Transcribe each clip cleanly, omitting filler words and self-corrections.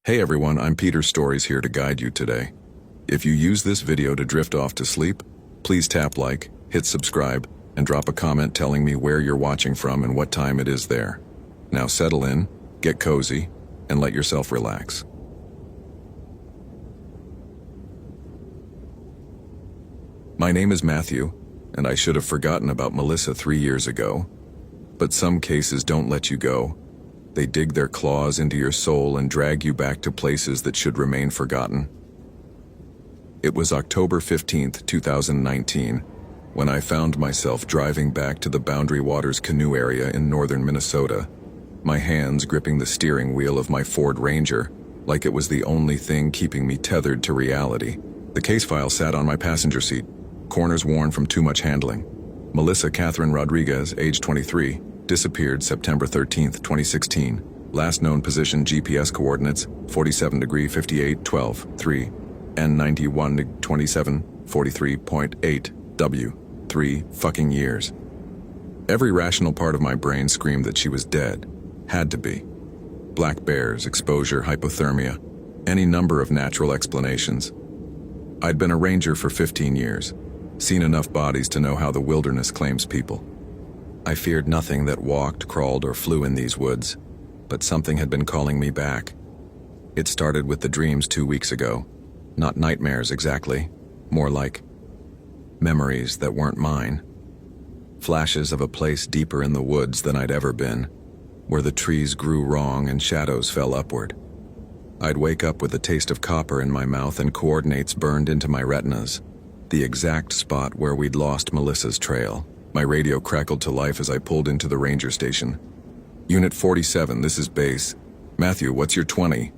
Hey everyone, I'm Peter Stories here to guide you today. If you use this video to drift off to sleep, please tap like, hit subscribe, and drop a comment telling me where you're watching from and what time it is there. Now settle in, get cozy, and let yourself relax. My name is Matthew, and I should have forgotten about Melissa 3 years ago. But some cases don't let you go. They dig their claws into your soul and drag you back to places that should remain forgotten. It was October 15th, 2019, when I found myself driving back to the Boundary Waters canoe area in northern Minnesota, my hands gripping the steering wheel of my Ford Ranger, like it was the only thing keeping me tethered to reality. The case file sat on my passenger seat, corners worn from too much handling. Melissa Catherine Rodriguez, age 23, disappeared September 13, 2016. Last known position GPS coordinates 47 degree 58 12 3 and 91 27 43.8 W. 3 fucking years. Every rational part of my brain screamed that she was dead. Had to be. Black bears, exposure, hypothermia, any number of natural explanations. I'd been a ranger for 15 years, seen enough bodies to know how the wilderness claims people. I feared nothing that walked, crawled, or flew in these woods, but something had been calling me back. It started with the dreams 2 weeks ago. Not nightmares exactly, more like memories that weren't mine. Flashes of a place deeper in the woods than I'd ever been, where the trees grew wrong and shadows fell upward. I'd wake up with a taste of copper in my mouth and coordinates burned into my retinas, the exact spot where we'd lost Melissa's trail. My radio crackled to life as I pulled into the ranger station. Unit 47, this is base. Matthew, what's your 20?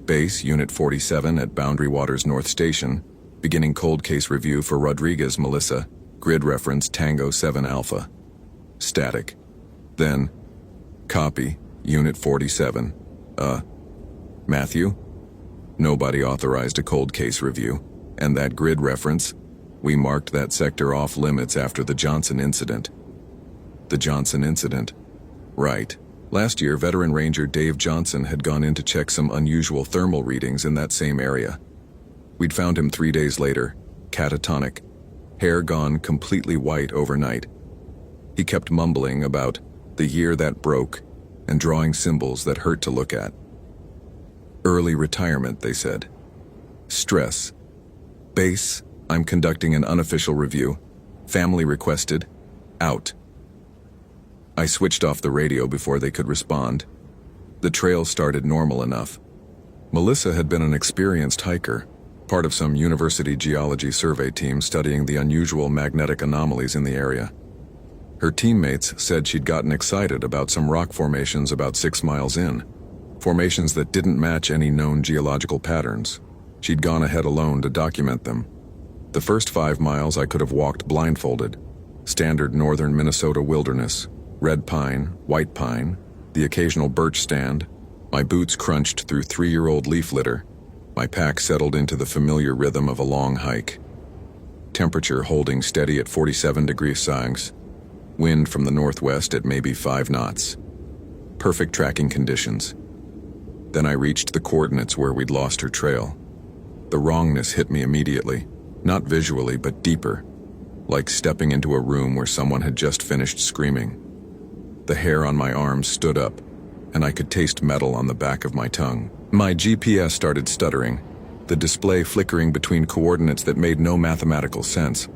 Base, Unit 47 at Boundary Waters North Station. Beginning cold case review for Rodriguez Melissa. Grid reference Tango 7 Alpha. Static. Then, copy, Unit 47. Matthew? Nobody authorized a cold case review. And that grid reference? We marked that sector off limits after the Johnson incident. The Johnson incident? Right. Last year, veteran ranger Dave Johnson had gone in to check some unusual thermal readings in that same area. We'd found him 3 days later, catatonic, hair gone completely white overnight. He kept mumbling about the year that broke and drawing symbols that hurt to look at. Early retirement, they said. Stress. Base. I'm conducting an unofficial review. Family requested. Out. I switched off the radio before they could respond. The trail started normal enough. Melissa had been an experienced hiker, part of some university geology survey team studying the unusual magnetic anomalies in the area. Her teammates said she'd gotten excited about some rock formations about 6 miles in, formations that didn't match any known geological patterns. She'd gone ahead alone to document them. The first 5 miles I could have walked blindfolded. Standard northern Minnesota wilderness, red pine, white pine, the occasional birch stand. My boots crunched through 3-year-old leaf litter. My pack settled into the familiar rhythm of a long hike. Temperature holding steady at 47 degrees Celsius. Wind from the northwest at maybe 5 knots. Perfect tracking conditions. Then I reached the coordinates where we'd lost her trail. The wrongness hit me immediately. Not visually, but deeper, like stepping into a room where someone had just finished screaming. The hair on my arms stood up, and I could taste metal on the back of my tongue. My GPS started stuttering, the display flickering between coordinates that made no mathematical sense.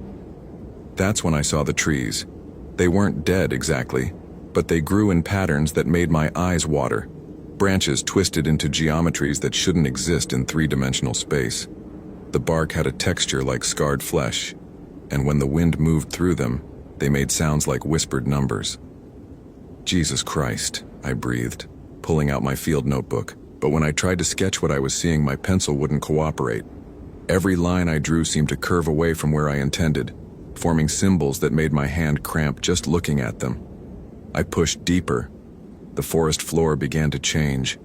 That's when I saw the trees. They weren't dead exactly, but they grew in patterns that made my eyes water, branches twisted into geometries that shouldn't exist in 3-dimensional space. The bark had a texture like scarred flesh, and when the wind moved through them, they made sounds like whispered numbers. Jesus Christ, I breathed, pulling out my field notebook, but when I tried to sketch what I was seeing, my pencil wouldn't cooperate. Every line I drew seemed to curve away from where I intended, forming symbols that made my hand cramp just looking at them. I pushed deeper. The forest floor began to change.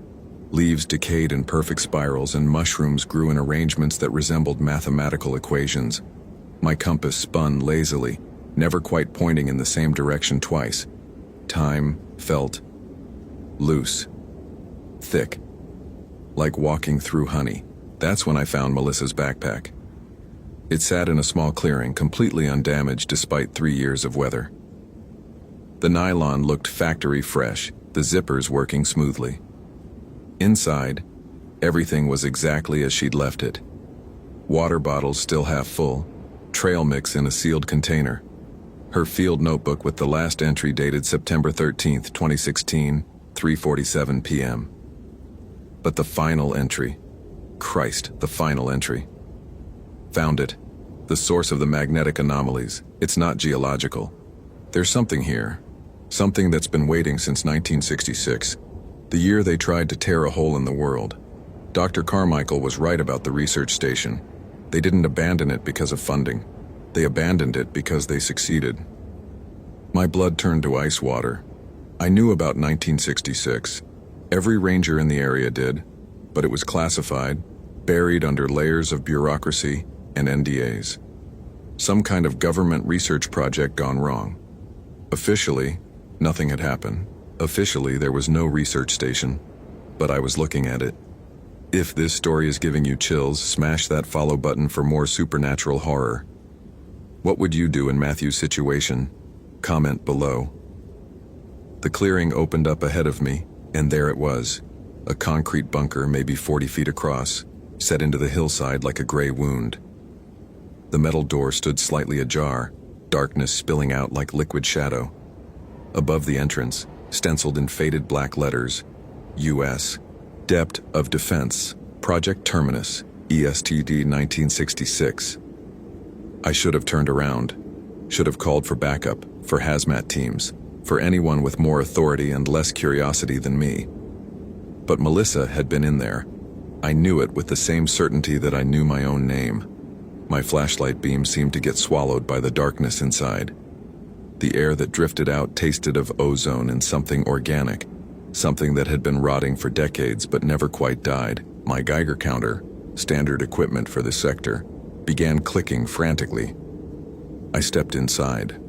Leaves decayed in perfect spirals and mushrooms grew in arrangements that resembled mathematical equations. My compass spun lazily, never quite pointing in the same direction twice. Time felt loose, thick. like walking through honey. That's when I found Melissa's backpack. It sat in a small clearing, completely undamaged despite 3 years of weather. The nylon looked factory fresh, the zippers working smoothly. Inside, everything was exactly as she'd left it. Water bottles still half full, trail mix in a sealed container. Her field notebook with the last entry dated September 13th, 2016, 3:47 p.m. But the final entry. Christ, the final entry. Found it. The source of the magnetic anomalies. It's not geological. There's something here. Something that's been waiting since 1966. The year they tried to tear a hole in the world. Dr. Carmichael was right about the research station. They didn't abandon it because of funding. They abandoned it because they succeeded. My blood turned to ice water. I knew about 1966. Every ranger in the area did, but it was classified, buried under layers of bureaucracy and NDAs. Some kind of government research project gone wrong. Officially, nothing had happened. Officially, there was no research station, but I was looking at it. If this story is giving you chills, smash that follow button for more supernatural horror. What would you do in Matthew's situation? Comment below. The clearing opened up ahead of me, and there it was. A concrete bunker maybe 40 feet across, set into the hillside like a gray wound. The metal door stood slightly ajar, darkness spilling out like liquid shadow. Above the entrance, stenciled in faded black letters, U.S. Depth of Defense, Project Terminus, ESTD 1966. I should have turned around, should have called for backup, for hazmat teams, for anyone with more authority and less curiosity than me. But Melissa had been in there. I knew it with the same certainty that I knew my own name. My flashlight beam seemed to get swallowed by the darkness inside. The air that drifted out tasted of ozone and something organic, something that had been rotting for decades but never quite died. My Geiger counter, standard equipment for this sector, began clicking frantically. I stepped inside.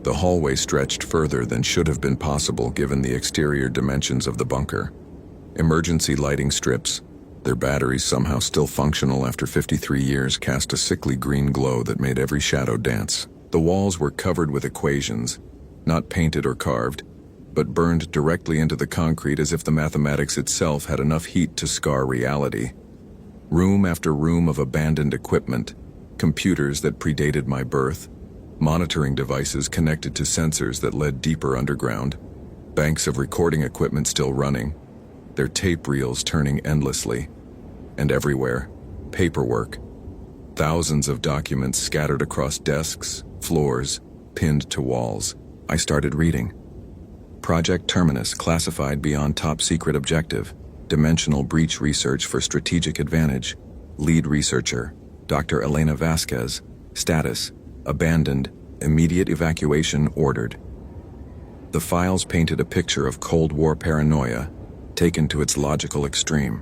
The hallway stretched further than should have been possible given the exterior dimensions of the bunker. Emergency lighting strips, their batteries somehow still functional after 53 years, cast a sickly green glow that made every shadow dance. The walls were covered with equations, not painted or carved, but burned directly into the concrete as if the mathematics itself had enough heat to scar reality. Room after room of abandoned equipment, computers that predated my birth, monitoring devices connected to sensors that led deeper underground, banks of recording equipment still running, their tape reels turning endlessly, and everywhere, paperwork. Thousands of documents scattered across desks, floors, pinned to walls. I started reading. Project Terminus, classified beyond top secret objective. Dimensional breach research for strategic advantage. Lead researcher, Dr. Elena Vasquez. Status, abandoned, immediate evacuation ordered. The files painted a picture of Cold War paranoia, taken to its logical extreme.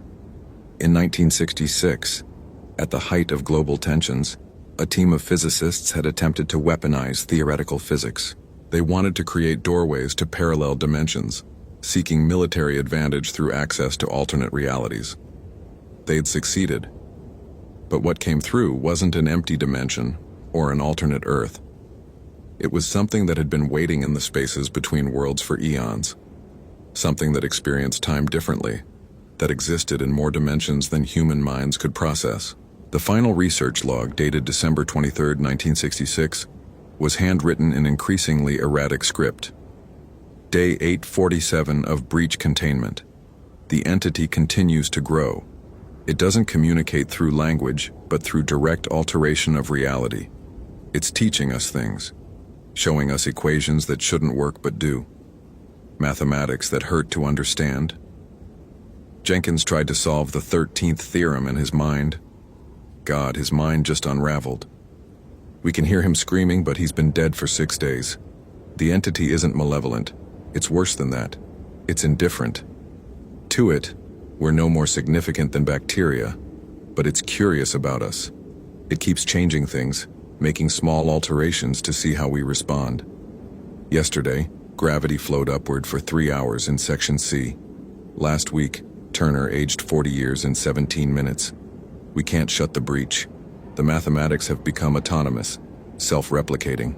In 1966, at the height of global tensions, a team of physicists had attempted to weaponize theoretical physics. They wanted to create doorways to parallel dimensions, seeking military advantage through access to alternate realities. They'd succeeded. But what came through wasn't an empty dimension or an alternate Earth. It was something that had been waiting in the spaces between worlds for eons. Something that experienced time differently, that existed in more dimensions than human minds could process. The final research log, dated December 23, 1966, was handwritten in increasingly erratic script. Day 847 of breach containment. The entity continues to grow. It doesn't communicate through language, but through direct alteration of reality. It's teaching us things, showing us equations that shouldn't work but do. Mathematics that hurt to understand. Jenkins tried to solve the 13th theorem in his mind. God, his mind just unraveled. We can hear him screaming, but he's been dead for 6 days. The entity isn't malevolent. It's worse than that. It's indifferent. To it, we're no more significant than bacteria, but it's curious about us. It keeps changing things, making small alterations to see how we respond. Yesterday, gravity flowed upward for 3 hours in Section C. Last week, Turner aged 40 years in 17 minutes. We can't shut the breach. The mathematics have become autonomous, self-replicating.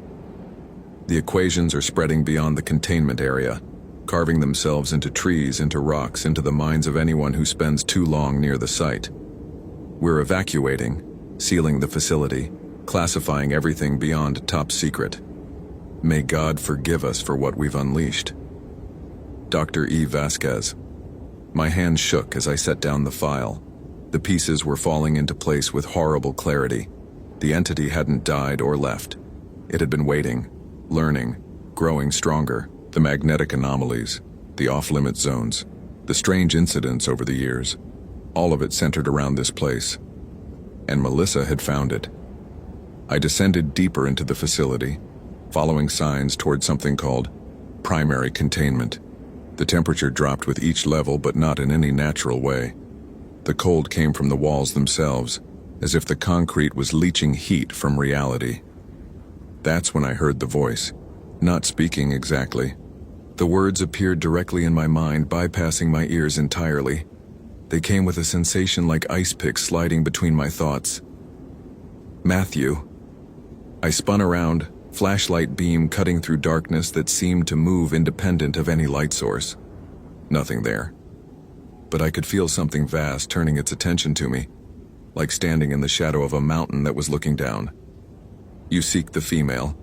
The equations are spreading beyond the containment area, carving themselves into trees, into rocks, into the minds of anyone who spends too long near the site. We're evacuating, sealing the facility, classifying everything beyond top secret. May God forgive us for what we've unleashed. Dr. E. Vasquez. My hand shook as I set down the file. The pieces were falling into place with horrible clarity. The entity hadn't died or left. It had been waiting, learning, growing stronger. The magnetic anomalies, the off-limit zones, the strange incidents over the years, all of it centered around this place. And Melissa had found it. I descended deeper into the facility, following signs toward something called primary containment. The temperature dropped with each level, but not in any natural way. The cold came from the walls themselves, as if the concrete was leaching heat from reality. That's when I heard the voice, not speaking exactly. The words appeared directly in my mind, bypassing my ears entirely. They came with a sensation like ice picks sliding between my thoughts. Matthew. I spun around, flashlight beam cutting through darkness that seemed to move independent of any light source. Nothing there. But I could feel something vast turning its attention to me, like standing in the shadow of a mountain that was looking down. You seek the female,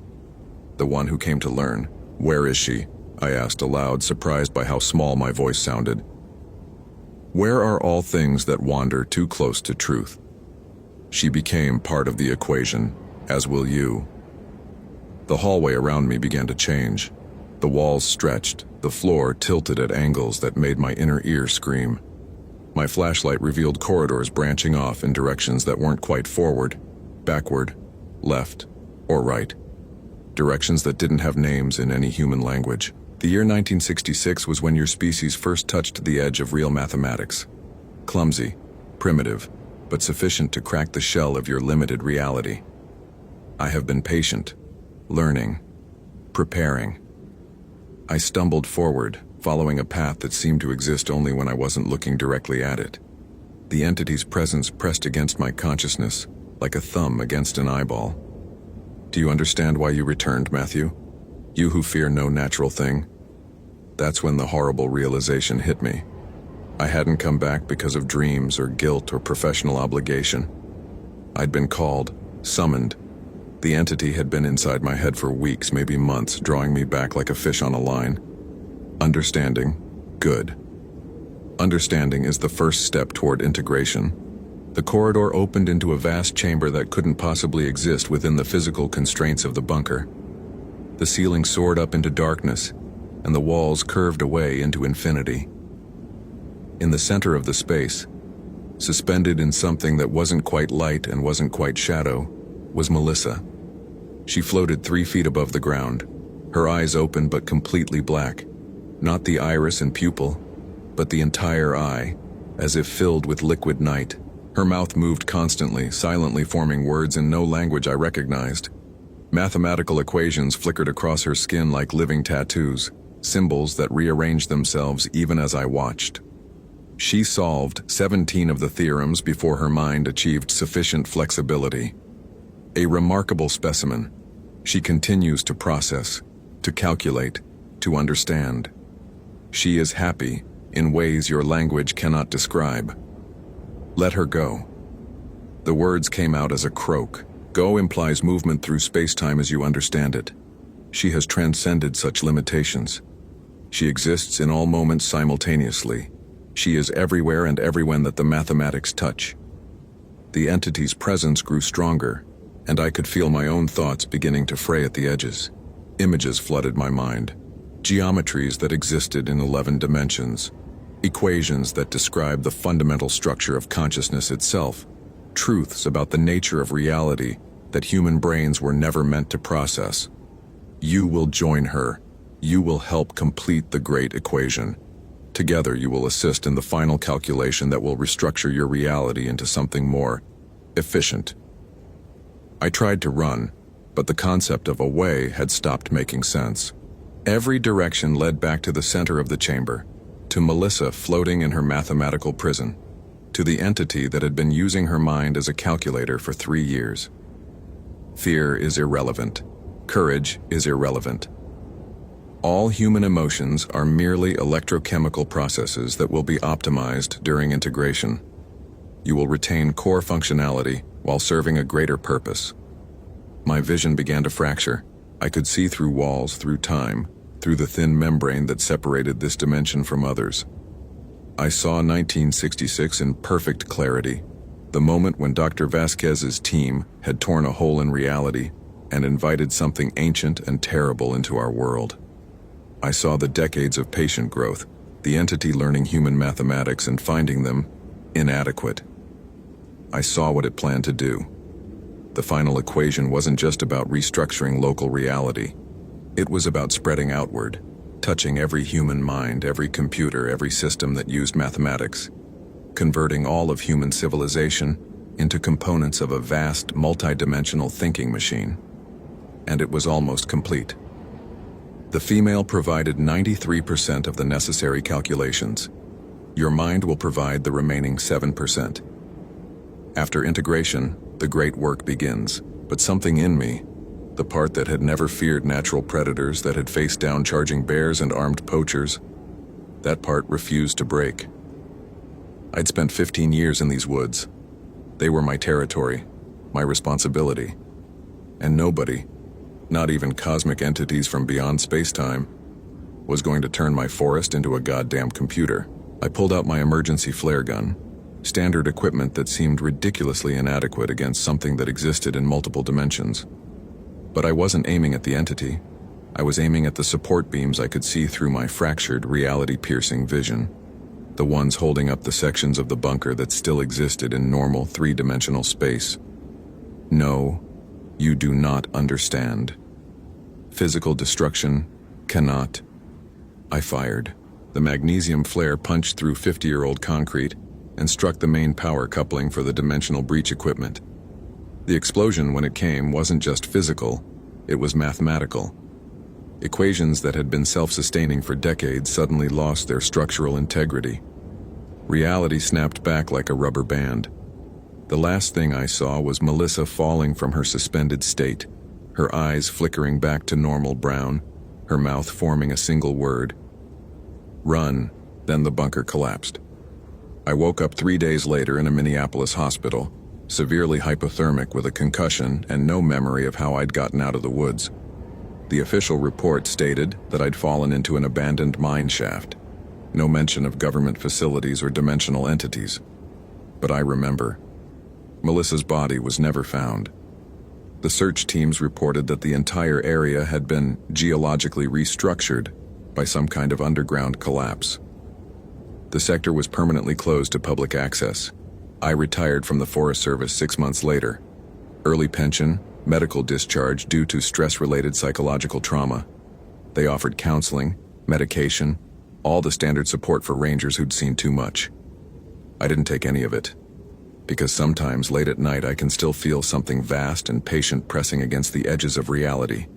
the one who came to learn. Where is she? I asked aloud, surprised by how small my voice sounded. Where are all things that wander too close to truth? She became part of the equation, as will you. The hallway around me began to change. The walls stretched, the floor tilted at angles that made my inner ear scream. My flashlight revealed corridors branching off in directions that weren't quite forward, backward, left, or right. Directions that didn't have names in any human language. The year 1966 was when your species first touched the edge of real mathematics. Clumsy, primitive, but sufficient to crack the shell of your limited reality. I have been patient, learning, preparing. I stumbled forward, following a path that seemed to exist only when I wasn't looking directly at it. The entity's presence pressed against my consciousness, like a thumb against an eyeball. Do you understand why you returned, Matthew? You who fear no natural thing? That's when the horrible realization hit me. I hadn't come back because of dreams or guilt or professional obligation. I'd been called, summoned. The entity had been inside my head for weeks, maybe months, drawing me back like a fish on a line. Understanding, good. Understanding is the first step toward integration. The corridor opened into a vast chamber that couldn't possibly exist within the physical constraints of the bunker. The ceiling soared up into darkness, and the walls curved away into infinity. In the center of the space, suspended in something that wasn't quite light and wasn't quite shadow, was Melissa. She floated 3 feet above the ground, her eyes open but completely black. Not the iris and pupil, but the entire eye, as if filled with liquid night. Her mouth moved constantly, silently forming words in no language I recognized. Mathematical equations flickered across her skin like living tattoos, symbols that rearranged themselves even as I watched. She solved 17 of the theorems before her mind achieved sufficient flexibility. A remarkable specimen. She continues to process, to calculate, to understand. She is happy in ways your language cannot describe. Let her go. The words came out as a croak. Go implies movement through space-time as you understand it. She has transcended such limitations. She exists in all moments simultaneously. She is everywhere and everywhen that the mathematics touch. The entity's presence grew stronger, and I could feel my own thoughts beginning to fray at the edges. Images flooded my mind. Geometries that existed in 11 dimensions. Equations that describe the fundamental structure of consciousness itself. Truths about the nature of reality that human brains were never meant to process. You will join her. You will help complete the great equation. Together you will assist in the final calculation that will restructure your reality into something more efficient. I tried to run, but the concept of a way had stopped making sense. Every direction led back to the center of the chamber, to Melissa floating in her mathematical prison, to the entity that had been using her mind as a calculator for 3 years. Fear is irrelevant. Courage is irrelevant. All human emotions are merely electrochemical processes that will be optimized during integration. You will retain core functionality while serving a greater purpose. My vision began to fracture. I could see through walls, through time, through the thin membrane that separated this dimension from others. I saw 1966 in perfect clarity, the moment when Dr. Vasquez's team had torn a hole in reality and invited something ancient and terrible into our world. I saw the decades of patient growth, the entity learning human mathematics and finding them inadequate. I saw what it planned to do. The final equation wasn't just about restructuring local reality. It was about spreading outward, touching every human mind, every computer, every system that used mathematics, converting all of human civilization into components of a vast, multidimensional thinking machine. And it was almost complete. The female provided 93% of the necessary calculations. Your mind will provide the remaining 7%. After integration, the great work begins, but something in me, the part that had never feared natural predators, that had faced down charging bears and armed poachers, that part refused to break. I'd spent 15 years in these woods. They were my territory, my responsibility. And nobody, not even cosmic entities from beyond space-time, was going to turn my forest into a goddamn computer. I pulled out my emergency flare gun, standard equipment that seemed ridiculously inadequate against something that existed in multiple dimensions. But I wasn't aiming at the entity. I was aiming at the support beams I could see through my fractured, reality-piercing vision, the ones holding up the sections of the bunker that still existed in normal three-dimensional space. No, you do not understand. Physical destruction cannot. I fired. The magnesium flare punched through 50-year-old concrete and struck the main power coupling for the dimensional breach equipment. The explosion, when it came, wasn't just physical, it was mathematical. Equations that had been self-sustaining for decades suddenly lost their structural integrity. Reality snapped back like a rubber band. The last thing I saw was Melissa falling from her suspended state, her eyes flickering back to normal brown, her mouth forming a single word. Run. Then the bunker collapsed. I woke up 3 days later in a Minneapolis hospital, severely hypothermic with a concussion and no memory of how I'd gotten out of the woods. The official report stated that I'd fallen into an abandoned mine shaft. No mention of government facilities or dimensional entities. But I remember. Melissa's body was never found. The search teams reported that the entire area had been geologically restructured by some kind of underground collapse. The sector was permanently closed to public access. I retired from the Forest Service 6 months later. Early pension, medical discharge due to stress-related psychological trauma. They offered counseling, medication, all the standard support for rangers who'd seen too much. I didn't take any of it, because sometimes late at night I can still feel something vast and patient pressing against the edges of reality.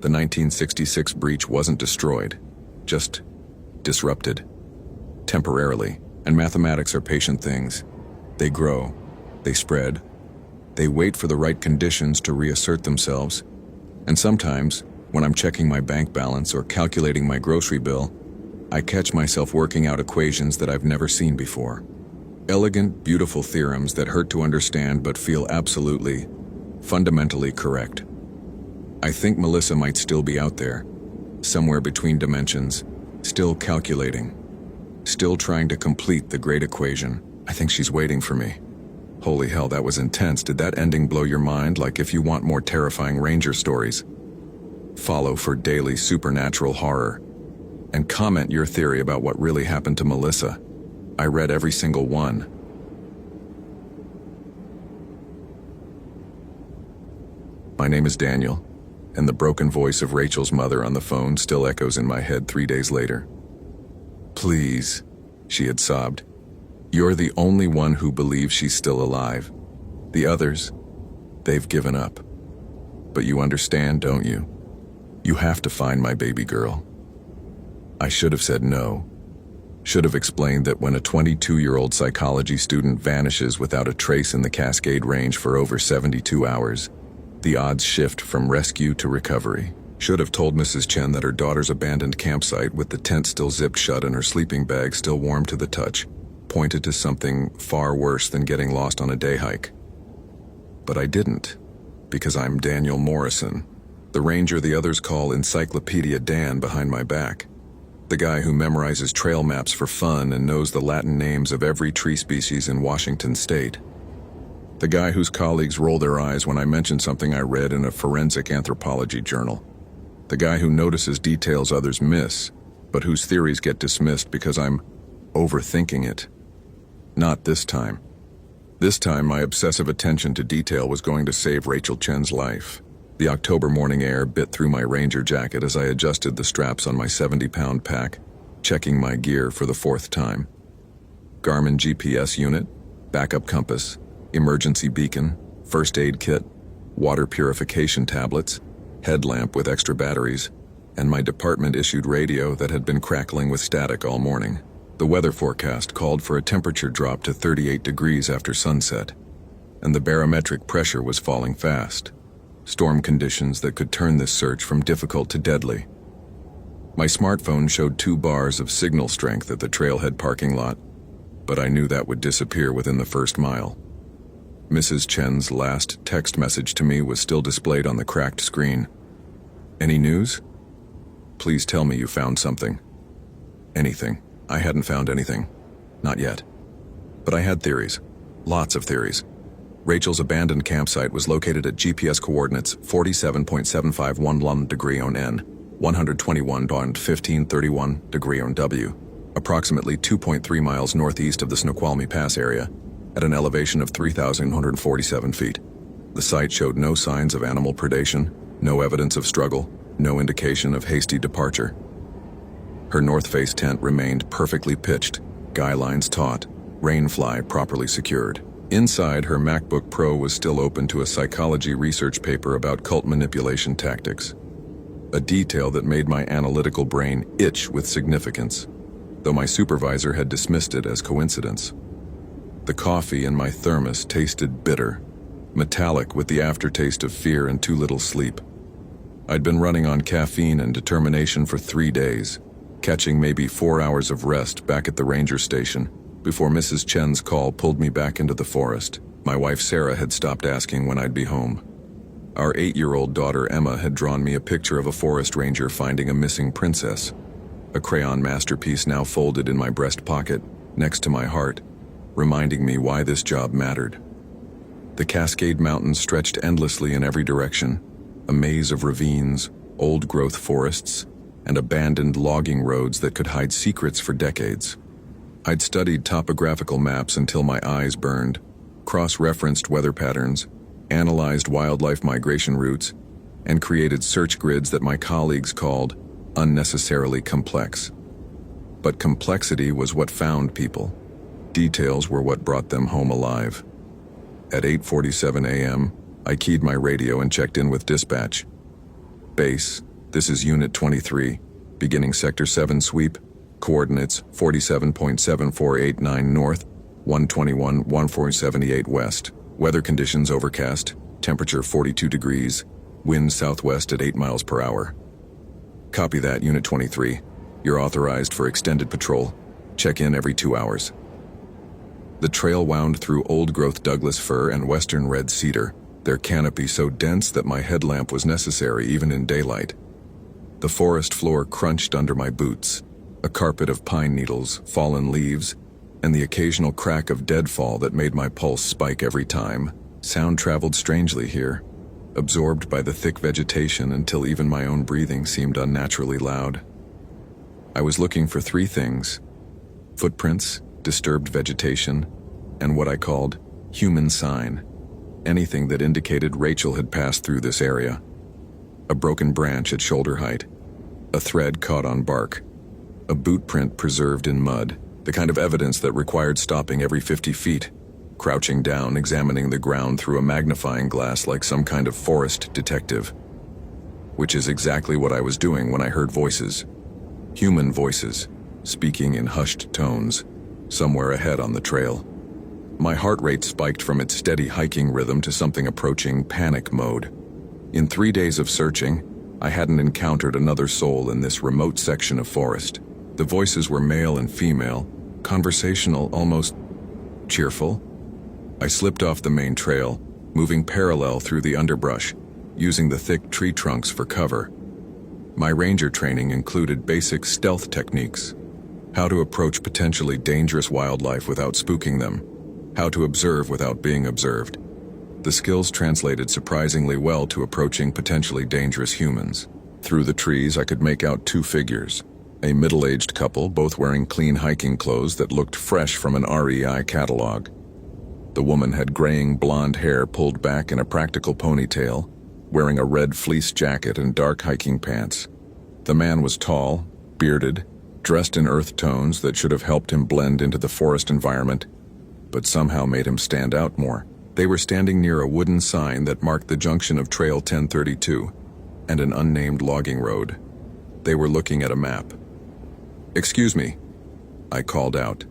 The 1966 breach wasn't destroyed, just disrupted. Temporarily, and mathematics are patient things. They grow, they spread, they wait for the right conditions to reassert themselves. And sometimes, when I'm checking my bank balance or calculating my grocery bill, I catch myself working out equations that I've never seen before. Elegant, beautiful theorems that hurt to understand but feel absolutely, fundamentally correct. I think Melissa might still be out there, somewhere between dimensions, still calculating, still trying to complete the great equation. I think she's waiting for me. Holy hell, that was intense. Did that ending blow your mind? Like if you want more terrifying Ranger stories, follow for daily supernatural horror. And comment your theory about what really happened to Melissa. I read every single one. My name is Daniel, and the broken voice of Rachel's mother on the phone still echoes in my head 3 days later. Please, she had sobbed. You're the only one who believes she's still alive. The others, they've given up. But you understand, don't you? You have to find my baby girl. I should have said no, Should have explained that when a 22-year-old psychology student vanishes without a trace in the Cascade Range for over 72 hours, the odds shift from rescue to recovery. Should have told Mrs. Chen that her daughter's abandoned campsite with the tent still zipped shut and her sleeping bag still warm to the touch pointed to something far worse than getting lost on a day hike. But I didn't, because I'm Daniel Morrison, the ranger the others call Encyclopedia Dan behind my back. The guy who memorizes trail maps for fun and knows the Latin names of every tree species in Washington state. The guy whose colleagues roll their eyes when I mention something I read in a forensic anthropology journal. The guy who notices details others miss, but whose theories get dismissed because I'm overthinking it. Not this time. This time, my obsessive attention to detail was going to save Rachel Chen's life. The October morning air bit through my ranger jacket as I adjusted the straps on my 70-pound pack, checking my gear for the fourth time. Garmin GPS unit, backup compass, emergency beacon, first aid kit, water purification tablets, headlamp with extra batteries, and my department-issued radio that had been crackling with static all morning. The weather forecast called for a temperature drop to 38 degrees after sunset, and the barometric pressure was falling fast. Storm conditions that could turn this search from difficult to deadly. My smartphone showed 2 bars of signal strength at the trailhead parking lot, but I knew that would disappear within the first mile. Mrs. Chen's last text message to me was still displayed on the cracked screen. "Any news? Please tell me you found something." Anything. I hadn't found anything. Not yet. But I had theories. Lots of theories. Rachel's abandoned campsite was located at GPS coordinates 47.751 degree on N, 121.1531 degree on W, approximately 2.3 miles northeast of the Snoqualmie Pass area, at an elevation of 3,147 feet. The site showed no signs of animal predation, no evidence of struggle, no indication of hasty departure. Her north face tent remained perfectly pitched, guy lines taut, rainfly properly secured. Inside, her MacBook Pro was still open to a psychology research paper about cult manipulation tactics, a detail that made my analytical brain itch with significance, though my supervisor had dismissed it as coincidence. The coffee in my thermos tasted bitter, metallic with the aftertaste of fear and too little sleep. I'd been running on caffeine and determination for 3 days, catching maybe 4 hours of rest back at the ranger station before Mrs. Chen's call pulled me back into the forest. My wife Sarah had stopped asking when I'd be home. Our 8-year-old daughter Emma had drawn me a picture of a forest ranger finding a missing princess, a crayon masterpiece now folded in my breast pocket next to my heart, reminding me why this job mattered. The Cascade Mountains stretched endlessly in every direction, a maze of ravines, old-growth forests, and abandoned logging roads that could hide secrets for decades. I'd studied topographical maps until my eyes burned, cross-referenced weather patterns, analyzed wildlife migration routes, and created search grids that my colleagues called unnecessarily complex. But complexity was what found people. Details were what brought them home alive. At 8:47 a.m., I keyed my radio and checked in with dispatch. "Base, this is Unit 23, beginning Sector 7 sweep, coordinates 47.7489 north, 121.1478 west. Weather conditions overcast, temperature 42 degrees, wind southwest at 8 miles per hour." "Copy that, Unit 23. You're authorized for extended patrol. Check in every 2 hours." The trail wound through old-growth Douglas fir and western red cedar, their canopy so dense that my headlamp was necessary even in daylight. The forest floor crunched under my boots, a carpet of pine needles, fallen leaves, and the occasional crack of deadfall that made my pulse spike every time. Sound traveled strangely here, absorbed by the thick vegetation until even my own breathing seemed unnaturally loud. I was looking for 3 things: footprints, disturbed vegetation, and what I called human sign, anything that indicated Rachel had passed through this area. A broken branch at shoulder height, a thread caught on bark, a boot print preserved in mud, the kind of evidence that required stopping every 50 feet, crouching down, examining the ground through a magnifying glass like some kind of forest detective. Which is exactly what I was doing when I heard voices. Human voices, speaking in hushed tones, somewhere ahead on the trail. My heart rate spiked from its steady hiking rhythm to something approaching panic mode. In 3 days of searching, I hadn't encountered another soul in this remote section of forest. The voices were male and female, conversational, almost cheerful. I slipped off the main trail, moving parallel through the underbrush, using the thick tree trunks for cover. My ranger training included basic stealth techniques: how to approach potentially dangerous wildlife without spooking them, how to observe without being observed. The skills translated surprisingly well to approaching potentially dangerous humans. Through the trees, I could make out 2 figures. A middle-aged couple, both wearing clean hiking clothes that looked fresh from an REI catalog. The woman had graying blonde hair pulled back in a practical ponytail, wearing a red fleece jacket and dark hiking pants. The man was tall, bearded, dressed in earth tones that should have helped him blend into the forest environment, but somehow made him stand out more. They were standing near a wooden sign that marked the junction of Trail 1032 and an unnamed logging road. They were looking at a map. "Excuse me," I called out,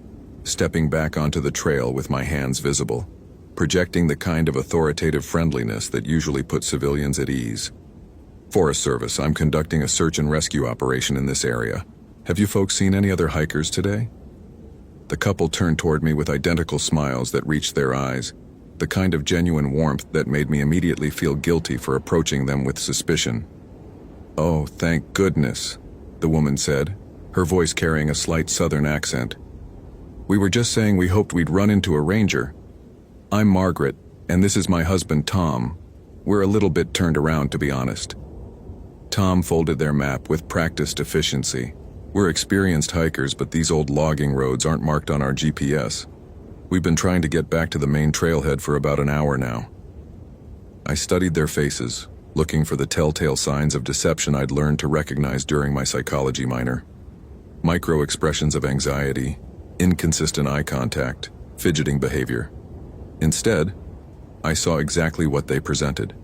stepping back onto the trail with my hands visible, projecting the kind of authoritative friendliness that usually puts civilians at ease. "Forest Service, I'm conducting a search and rescue operation in this area. Have you folks seen any other hikers today?" The couple turned toward me with identical smiles that reached their eyes, the kind of genuine warmth that made me immediately feel guilty for approaching them with suspicion. "Oh, thank goodness," the woman said, her voice carrying a slight southern accent. "We were just saying we hoped we'd run into a ranger. I'm Margaret, and this is my husband Tom. We're a little bit turned around, to be honest." Tom folded their map with practiced efficiency. "We're experienced hikers, but these old logging roads aren't marked on our GPS. We've been trying to get back to the main trailhead for about an hour now." I studied their faces, looking for the telltale signs of deception I'd learned to recognize during my psychology minor. Micro-expressions of anxiety, inconsistent eye contact, fidgeting behavior. Instead, I saw exactly what they presented.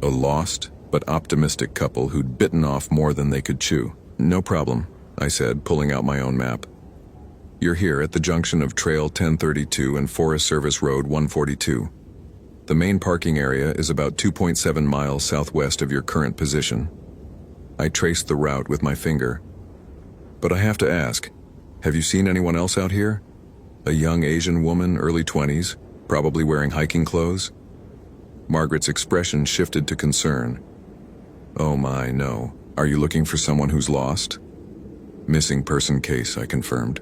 A lost but optimistic couple who'd bitten off more than they could chew. "No problem," I said, pulling out my own map. "You're here at the junction of Trail 1032 and Forest Service Road 142. The main parking area is about 2.7 miles southwest of your current position." I traced the route with my finger. "But I have to ask, have you seen anyone else out here? A young Asian woman, early 20s, probably wearing hiking clothes?" Margaret's expression shifted to concern. "Oh my, no. Are you looking for someone who's lost?" "Missing person case," I confirmed.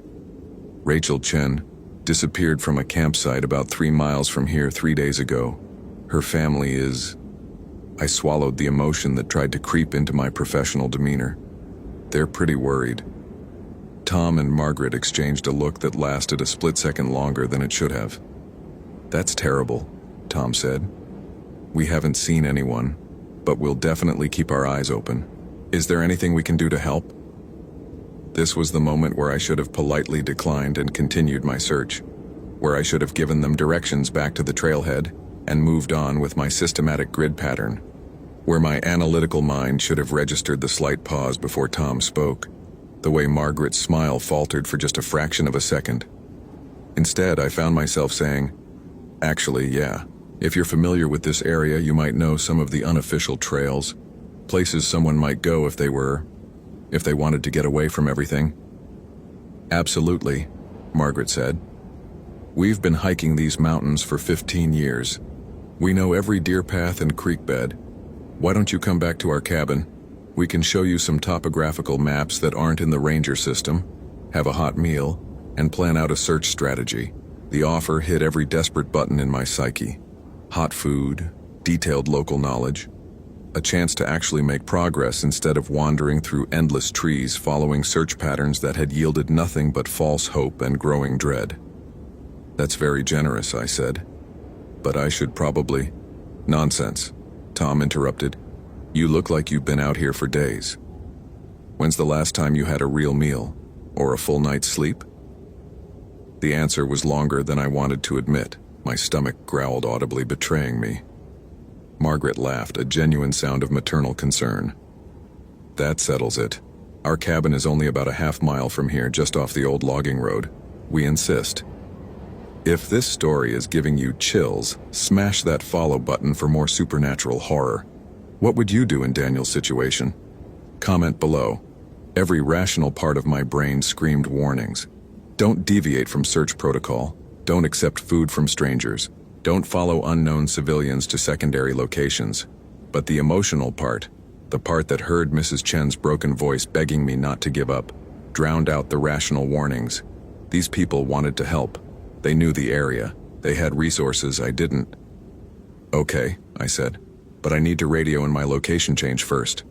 "Rachel Chen disappeared from a campsite about 3 miles from here 3 days ago. Her family is..." I swallowed the emotion that tried to creep into my professional demeanor. "They're pretty worried." Tom and Margaret exchanged a look that lasted a split second longer than it should have. "That's terrible," Tom said. "We haven't seen anyone, but we'll definitely keep our eyes open. Is there anything we can do to help?" This was the moment where I should have politely declined and continued my search, where I should have given them directions back to the trailhead and moved on with my systematic grid pattern, where my analytical mind should have registered the slight pause before Tom spoke, the way Margaret's smile faltered for just a fraction of a second. Instead, I found myself saying, "Actually, yeah. If you're familiar with this area, you might know some of the unofficial trails, places someone might go if they wanted to get away from everything." "Absolutely," Margaret said. "We've been hiking these mountains for 15 years. We know every deer path and creek bed. Why don't you come back to our cabin? We can show you some topographical maps that aren't in the ranger system, have a hot meal, and plan out a search strategy." The offer hit every desperate button in my psyche. Hot food, detailed local knowledge, a chance to actually make progress instead of wandering through endless trees following search patterns that had yielded nothing but false hope and growing dread. "That's very generous," I said. "But I should probably..." "Nonsense," Tom interrupted. "You look like you've been out here for days. When's the last time you had a real meal, or a full night's sleep?" The answer was longer than I wanted to admit. My stomach growled audibly, betraying me. Margaret laughed, a genuine sound of maternal concern. "That settles it. Our cabin is only about a half-mile from here, just off the old logging road. We insist. If this story is giving you chills, smash that follow button for more supernatural horror. What would you do in Daniel's situation? Comment below. Every rational part of my brain screamed warnings. Don't deviate from search protocol. Don't accept food from strangers. Don't follow unknown civilians to secondary locations. But the emotional part, the part that heard Mrs. Chen's broken voice begging me not to give up, drowned out the rational warnings. These people wanted to help. They knew the area. They had resources I didn't. Okay, I said, but I need to radio in my location change first.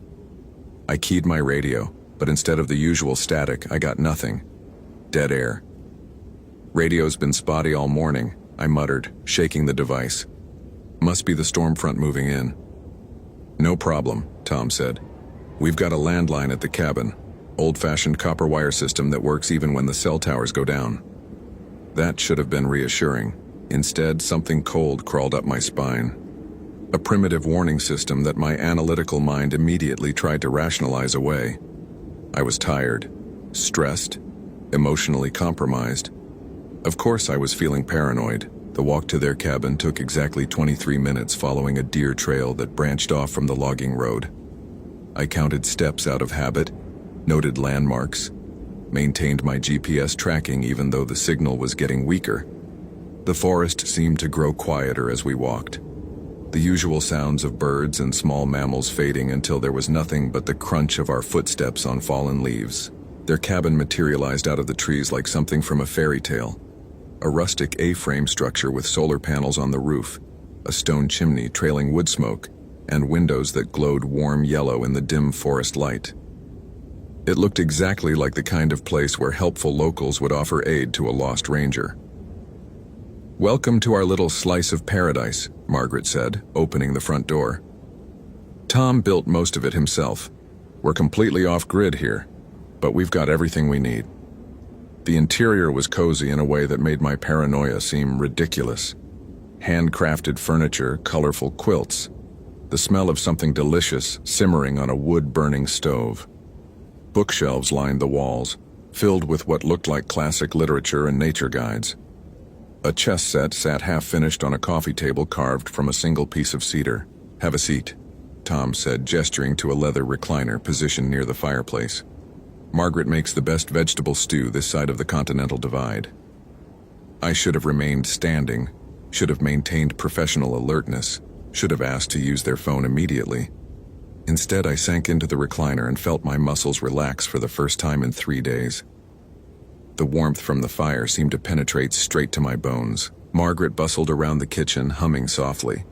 I keyed my radio, but instead of the usual static, I got nothing. Dead air. Radio's been spotty all morning, I muttered, shaking the device. Must be the storm front moving in. No problem, Tom said. We've got a landline at the cabin, old-fashioned copper wire system that works even when the cell towers go down. That should have been reassuring. Instead, something cold crawled up my spine. A primitive warning system that my analytical mind immediately tried to rationalize away. I was tired, stressed, emotionally compromised. Of course I was feeling paranoid. The walk to their cabin took exactly 23 minutes following a deer trail that branched off from the logging road. I counted steps out of habit, noted landmarks, maintained my GPS tracking even though the signal was getting weaker. The forest seemed to grow quieter as we walked. The usual sounds of birds and small mammals fading until there was nothing but the crunch of our footsteps on fallen leaves. Their cabin materialized out of the trees like something from a fairy tale. A rustic A-frame structure with solar panels on the roof, a stone chimney trailing wood smoke, and windows that glowed warm yellow in the dim forest light. It looked exactly like the kind of place where helpful locals would offer aid to a lost ranger. "Welcome to our little slice of paradise," Margaret said, opening the front door. "Tom built most of it himself. We're completely off-grid here, but we've got everything we need." The interior was cozy in a way that made my paranoia seem ridiculous. Handcrafted furniture, colorful quilts, the smell of something delicious simmering on a wood-burning stove. Bookshelves lined the walls, filled with what looked like classic literature and nature guides. A chess set sat half-finished on a coffee table carved from a single piece of cedar. "Have a seat," Tom said, gesturing to a leather recliner positioned near the fireplace. "Margaret makes the best vegetable stew this side of the Continental Divide." I should have remained standing, should have maintained professional alertness, should have asked to use their phone immediately. Instead, I sank into the recliner and felt my muscles relax for the first time in 3 days. The warmth from the fire seemed to penetrate straight to my bones. Margaret bustled around the kitchen, humming softly.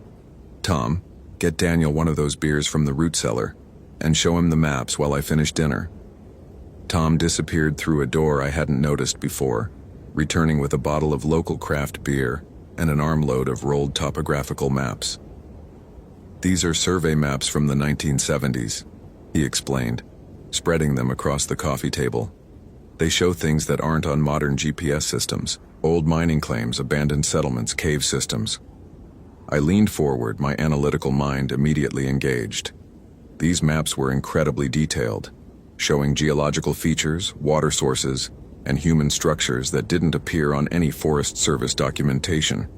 "Tom, get Daniel one of those beers from the root cellar, and show him the maps while I finish dinner." Tom disappeared through a door I hadn't noticed before, returning with a bottle of local craft beer and an armload of rolled topographical maps. "These are survey maps from the 1970s, he explained, spreading them across the coffee table. "They show things that aren't on modern GPS systems, old mining claims, abandoned settlements, cave systems." I leaned forward, my analytical mind immediately engaged. These maps were incredibly detailed, showing geological features, water sources, and human structures that didn't appear on any Forest Service documentation.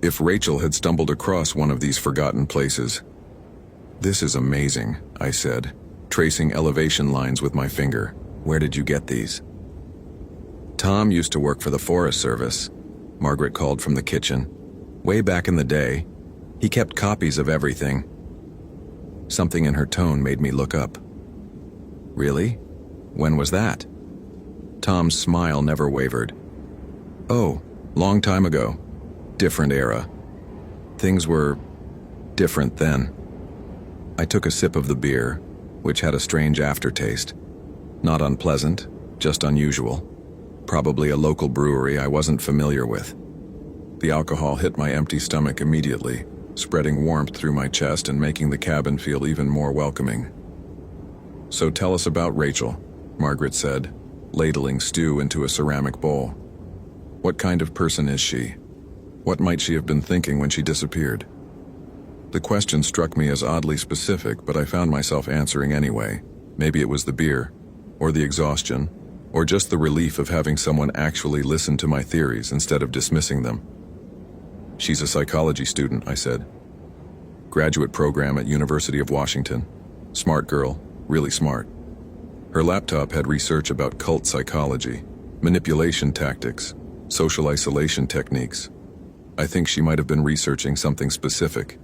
If Rachel had stumbled across one of these forgotten places. "This is amazing," I said, tracing elevation lines with my finger. "Where did you get these?" "Tom used to work for the Forest Service," Margaret called from the kitchen. "Way back in the day, he kept copies of everything." Something in her tone made me look up. "Really? When was that?" Tom's smile never wavered. "Oh, long time ago. Different era. Things were different then." I took a sip of the beer, which had a strange aftertaste. Not unpleasant, just unusual. Probably a local brewery I wasn't familiar with. The alcohol hit my empty stomach immediately, spreading warmth through my chest and making the cabin feel even more welcoming. "So tell us about Rachel," Margaret said, ladling stew into a ceramic bowl. "What kind of person is she? What might she have been thinking when she disappeared?" The question struck me as oddly specific, but I found myself answering anyway. Maybe it was the beer. or the exhaustion, or just the relief of having someone actually listen to my theories instead of dismissing them. She's a psychology student, I said. Graduate program at University of Washington. Smart girl, really smart. Her laptop had research about cult psychology, manipulation tactics, social isolation techniques. I think she might have been researching something specific.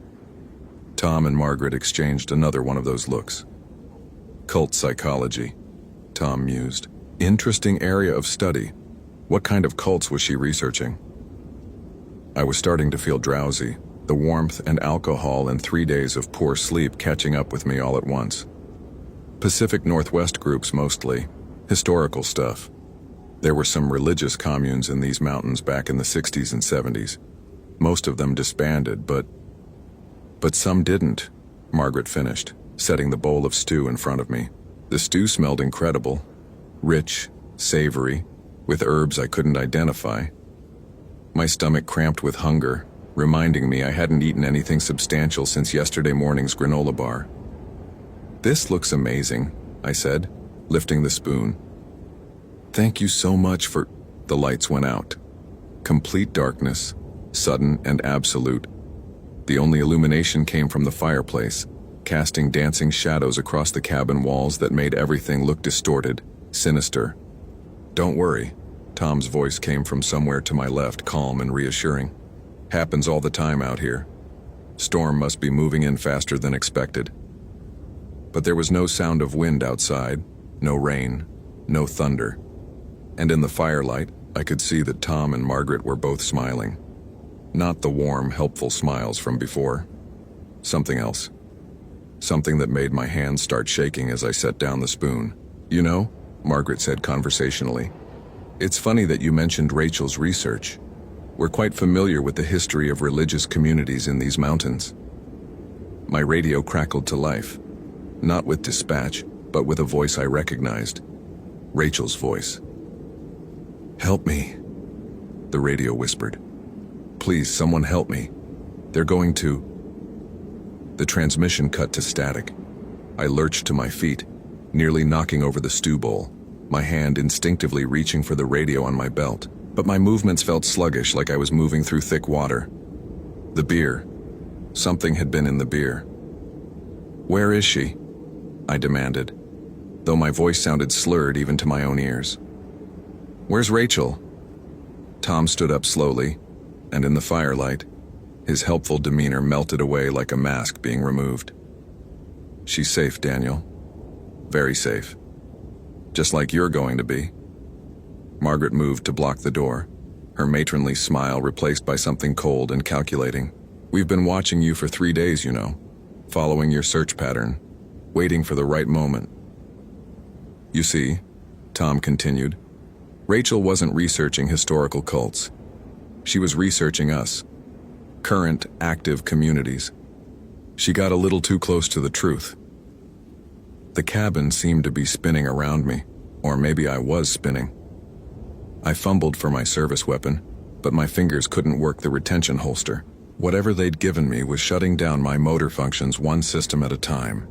Tom and Margaret exchanged another one of those looks. Cult psychology, Tom mused. Interesting area of study. What kind of cults was she researching? I was starting to feel drowsy, the warmth and alcohol and 3 days of poor sleep catching up with me all at once. Pacific Northwest groups mostly, historical stuff. There were some religious communes in these mountains back in the 60s and 70s. Most of them disbanded, but some didn't, Margaret finished, setting the bowl of stew in front of me. The stew smelled incredible, rich, savory, with herbs I couldn't identify. My stomach cramped with hunger, reminding me I hadn't eaten anything substantial since yesterday morning's granola bar. This looks amazing, I said, lifting the spoon. Thank you so much for... The lights went out. Complete darkness, sudden and absolute. The only illumination came from the fireplace, casting dancing shadows across the cabin walls that made everything look distorted, sinister. Don't worry, Tom's voice came from somewhere to my left, calm and reassuring. Happens all the time out here. Storm must be moving in faster than expected. But there was no sound of wind outside, no rain, no thunder. And in the firelight, I could see that Tom and Margaret were both smiling. Not the warm, helpful smiles from before. Something else. Something that made my hands start shaking as I set down the spoon. You know, Margaret said conversationally, it's funny that you mentioned Rachel's research. We're quite familiar with the history of religious communities in these mountains. My radio crackled to life, not with dispatch, but with a voice I recognized. Rachel's voice. Help me, the radio whispered. Please, someone help me. They're going to... The transmission cut to static. I lurched to my feet, nearly knocking over the stew bowl, my hand instinctively reaching for the radio on my belt, but my movements felt sluggish, like I was moving through thick water. The beer. Something had been in the beer. Where is she? I demanded, though my voice sounded slurred even to my own ears. Where's Rachel? Tom stood up slowly, and in the firelight, his helpful demeanor melted away like a mask being removed. She's safe, Daniel. Very safe. Just like you're going to be. Margaret moved to block the door, her matronly smile replaced by something cold and calculating. We've been watching you for 3 days, you know, following your search pattern, waiting for the right moment. You see, Tom continued, Rachel wasn't researching historical cults. She was researching us, current, active communities. She got a little too close to the truth. The cabin seemed to be spinning around me, or maybe I was spinning. I fumbled for my service weapon, but my fingers couldn't work the retention holster. Whatever they'd given me was shutting down my motor functions one system at a time.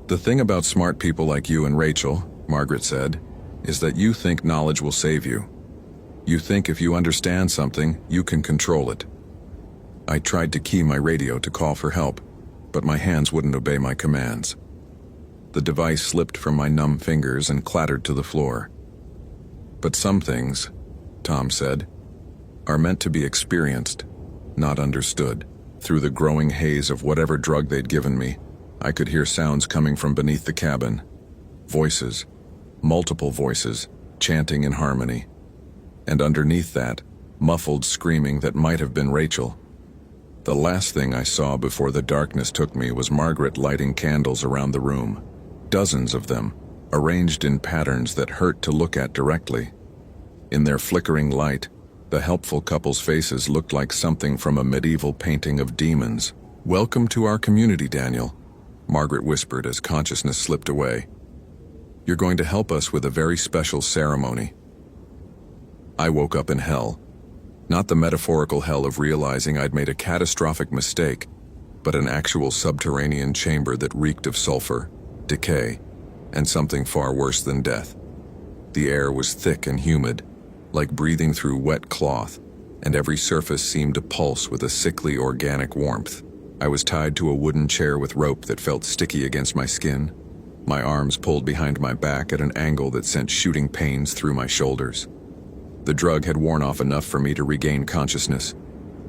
The thing about smart people like you and Rachel, Margaret said, is that you think knowledge will save you. You think if you understand something, you can control it. I tried to key my radio to call for help, but my hands wouldn't obey my commands. The device slipped from my numb fingers and clattered to the floor. But some things, Tom said, are meant to be experienced, not understood. Through the growing haze of whatever drug they'd given me, I could hear sounds coming from beneath the cabin. Voices, multiple voices, chanting in harmony. And underneath that, muffled screaming that might have been Rachel. The last thing I saw before the darkness took me was Margaret lighting candles around the room. Dozens of them, arranged in patterns that hurt to look at directly. In their flickering light, the helpful couple's faces looked like something from a medieval painting of demons. Welcome to our community, Daniel, Margaret whispered as consciousness slipped away. You're going to help us with a very special ceremony. I woke up in hell. Not the metaphorical hell of realizing I'd made a catastrophic mistake, but an actual subterranean chamber that reeked of sulfur, decay, and something far worse than death. The air was thick and humid, like breathing through wet cloth, and every surface seemed to pulse with a sickly organic warmth. I was tied to a wooden chair with rope that felt sticky against my skin, my arms pulled behind my back at an angle that sent shooting pains through my shoulders. The drug had worn off enough for me to regain consciousness,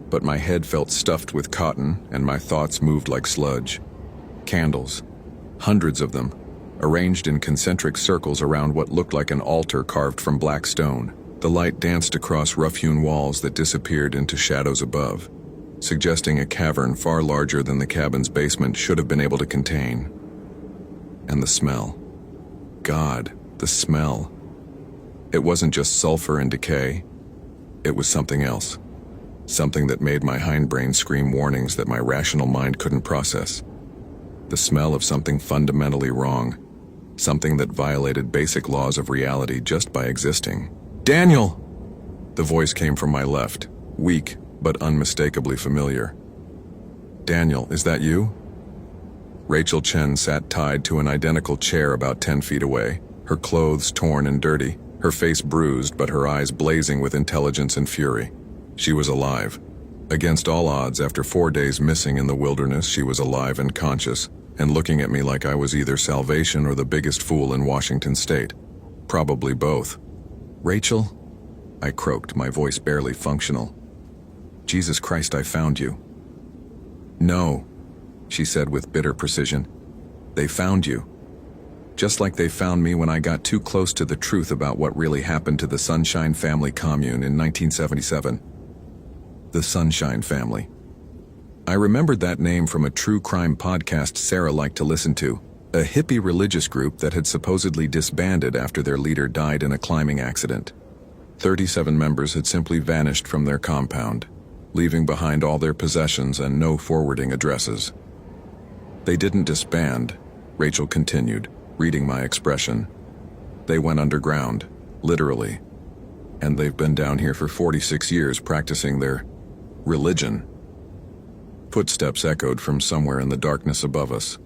but my head felt stuffed with cotton and my thoughts moved like sludge. Candles, hundreds of them, arranged in concentric circles around what looked like an altar carved from black stone. The light danced across rough-hewn walls that disappeared into shadows above, suggesting a cavern far larger than the cabin's basement should have been able to contain. And the smell. God, the smell. It wasn't just sulfur and decay. It was something else. Something that made my hindbrain scream warnings that my rational mind couldn't process. The smell of something fundamentally wrong. Something that violated basic laws of reality just by existing. "Daniel!" The voice came from my left, weak but unmistakably familiar. "Daniel, is that you?" Rachel Chen sat tied to an identical chair about 10 feet away, her clothes torn and dirty, her face bruised but her eyes blazing with intelligence and fury. She was alive. Against all odds, after 4 days missing in the wilderness, she was alive and conscious, and looking at me like I was either salvation or the biggest fool in Washington state. Probably both. "Rachel?" I croaked, my voice barely functional. "Jesus Christ, I found you." "No," she said with bitter precision. "They found you. Just like they found me when I got too close to the truth about what really happened to the Sunshine Family commune in 1977. The Sunshine Family. I remembered that name from a true crime podcast Sarah liked to listen to, a hippie religious group that had supposedly disbanded after their leader died in a climbing accident. 37 members had simply vanished from their compound, leaving behind all their possessions and no forwarding addresses. "They didn't disband," Rachel continued, reading my expression. "They went underground, literally. And they've been down here for 46 years practicing their religion." Footsteps echoed from somewhere in the darkness above us.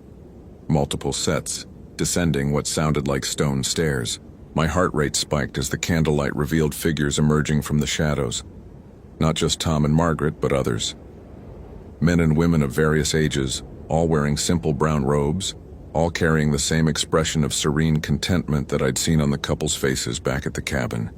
Multiple sets, descending what sounded like stone stairs. My heart rate spiked as the candlelight revealed figures emerging from the shadows. Not just Tom and Margaret, but others. Men and women of various ages, all wearing simple brown robes, all carrying the same expression of serene contentment that I'd seen on the couple's faces back at the cabin.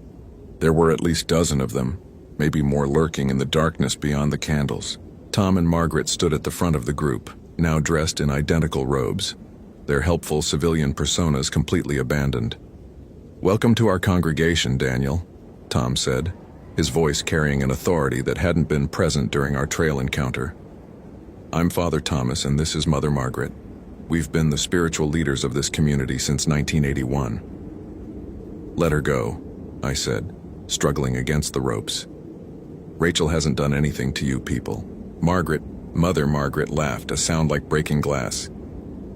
There were at least a dozen of them, maybe more lurking in the darkness beyond the candles. Tom and Margaret stood at the front of the group, now dressed in identical robes, their helpful civilian personas completely abandoned. "Welcome to our congregation, Daniel," Tom said, his voice carrying an authority that hadn't been present during our trail encounter. "I'm Father Thomas and this is Mother Margaret. We've been the spiritual leaders of this community since 1981. "Let her go," I said, struggling against the ropes. "Rachel hasn't done anything to you people." Mother Margaret laughed, a sound like breaking glass.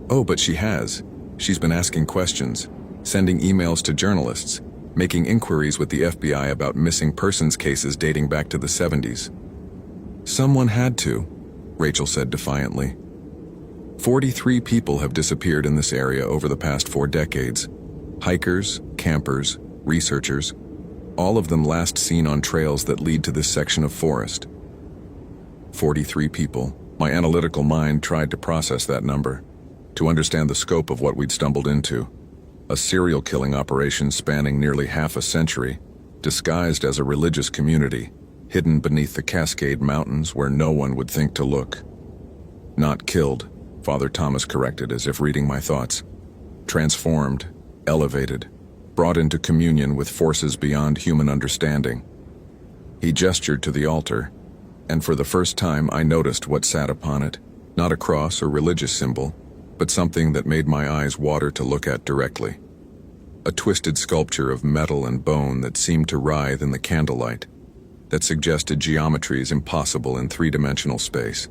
"Oh, but she has. She's been asking questions, sending emails to journalists, making inquiries with the FBI about missing persons cases dating back to the 70s. "Someone had to," Rachel said defiantly. 43 people have disappeared in this area over the past 4 decades. Hikers, campers, researchers, all of them last seen on trails that lead to this section of forest. 43 people. My analytical mind tried to process that number, to understand the scope of what we'd stumbled into. A serial killing operation spanning nearly half a century, disguised as a religious community, hidden beneath the Cascade Mountains where no one would think to look. Not killed, Father Thomas corrected as if reading my thoughts. Transformed, elevated, brought into communion with forces beyond human understanding. He gestured to the altar, and for the first time I noticed what sat upon it, not a cross or religious symbol, but something that made my eyes water to look at directly. A twisted sculpture of metal and bone that seemed to writhe in the candlelight, that suggested geometries impossible in 3-dimensional space.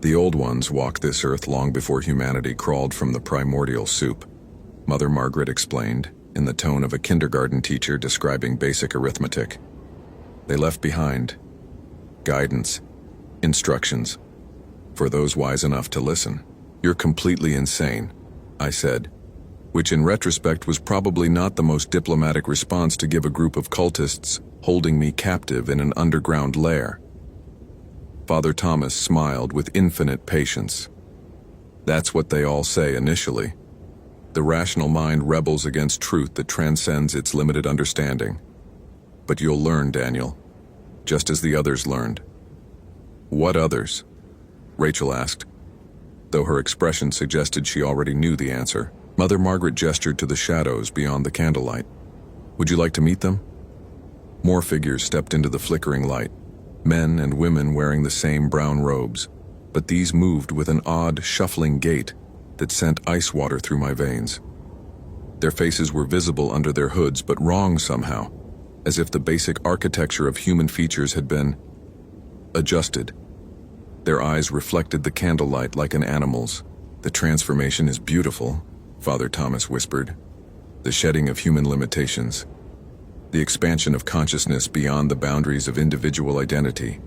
The old ones walked this earth long before humanity crawled from the primordial soup, Mother Margaret explained, in the tone of a kindergarten teacher describing basic arithmetic. They left behind guidance, instructions, for those wise enough to listen. "You're completely insane," I said, which in retrospect was probably not the most diplomatic response to give a group of cultists holding me captive in an underground lair. Father Thomas smiled with infinite patience. That's what they all say initially. The rational mind rebels against truth that transcends its limited understanding. But you'll learn, Daniel, just as the others learned. What others? Rachel asked, though her expression suggested she already knew the answer. Mother Margaret gestured to the shadows beyond the candlelight. Would you like to meet them? More figures stepped into the flickering light, men and women wearing the same brown robes, but these moved with an odd, shuffling gait that sent ice water through my veins. Their faces were visible under their hoods, but wrong somehow, as if the basic architecture of human features had been adjusted. Their eyes reflected the candlelight like an animal's. The transformation is beautiful, Father Thomas whispered. The shedding of human limitations. The expansion of consciousness beyond the boundaries of individual identity.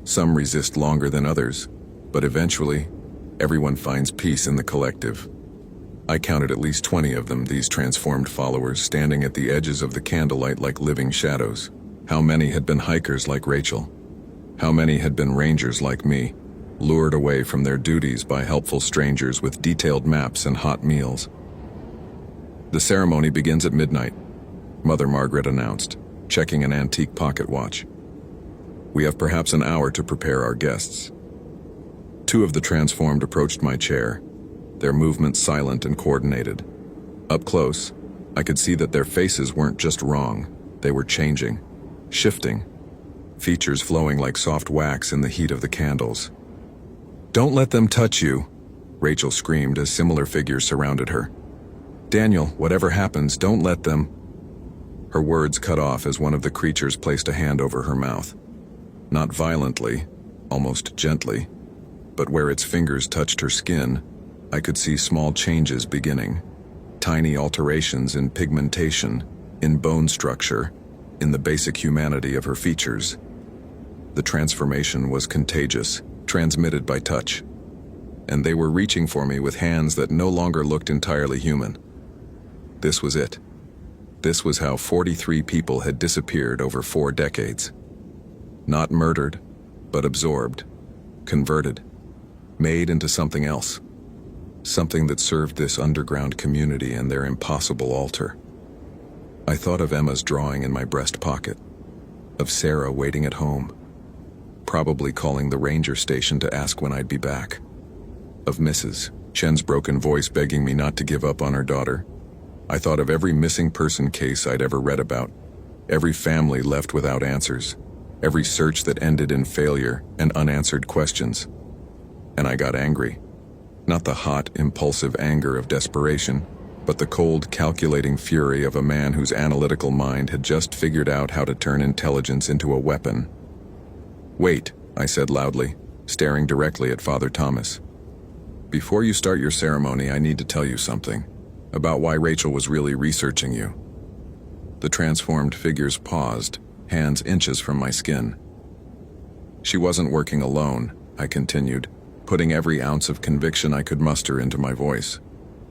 Some resist longer than others, but eventually, everyone finds peace in the collective. I counted at least 20 of them, these transformed followers, standing at the edges of the candlelight like living shadows. How many had been hikers like Rachel? How many had been rangers like me, lured away from their duties by helpful strangers with detailed maps and hot meals? The ceremony begins at midnight, Mother Margaret announced, checking an antique pocket watch. We have perhaps an hour to prepare our guests. Two of the transformed approached my chair, their movements silent and coordinated. Up close, I could see that their faces weren't just wrong, they were changing, shifting, features flowing like soft wax in the heat of the candles. Don't let them touch you, Rachel screamed as similar figures surrounded her. Daniel, whatever happens, don't let them. Her words cut off as one of the creatures placed a hand over her mouth. Not violently, almost gently, but where its fingers touched her skin, I could see small changes beginning. Tiny alterations in pigmentation, in bone structure, in the basic humanity of her features. The transformation was contagious, transmitted by touch. And they were reaching for me with hands that no longer looked entirely human. This was it. This was how 43 people had disappeared over 4 decades. Not murdered, but absorbed, converted, made into something else. Something that served this underground community and their impossible altar. I thought of Emma's drawing in my breast pocket, of Sarah waiting at home, probably calling the ranger station to ask when I'd be back, of Mrs. Chen's broken voice begging me not to give up on her daughter. I thought of every missing person case I'd ever read about, every family left without answers, every search that ended in failure and unanswered questions. And I got angry. Not the hot, impulsive anger of desperation, but the cold, calculating fury of a man whose analytical mind had just figured out how to turn intelligence into a weapon. Wait, I said loudly, staring directly at Father Thomas. Before you start your ceremony, I need to tell you something about why Rachel was really researching you. The transformed figures paused, hands inches from my skin. She wasn't working alone, I continued, putting every ounce of conviction I could muster into my voice.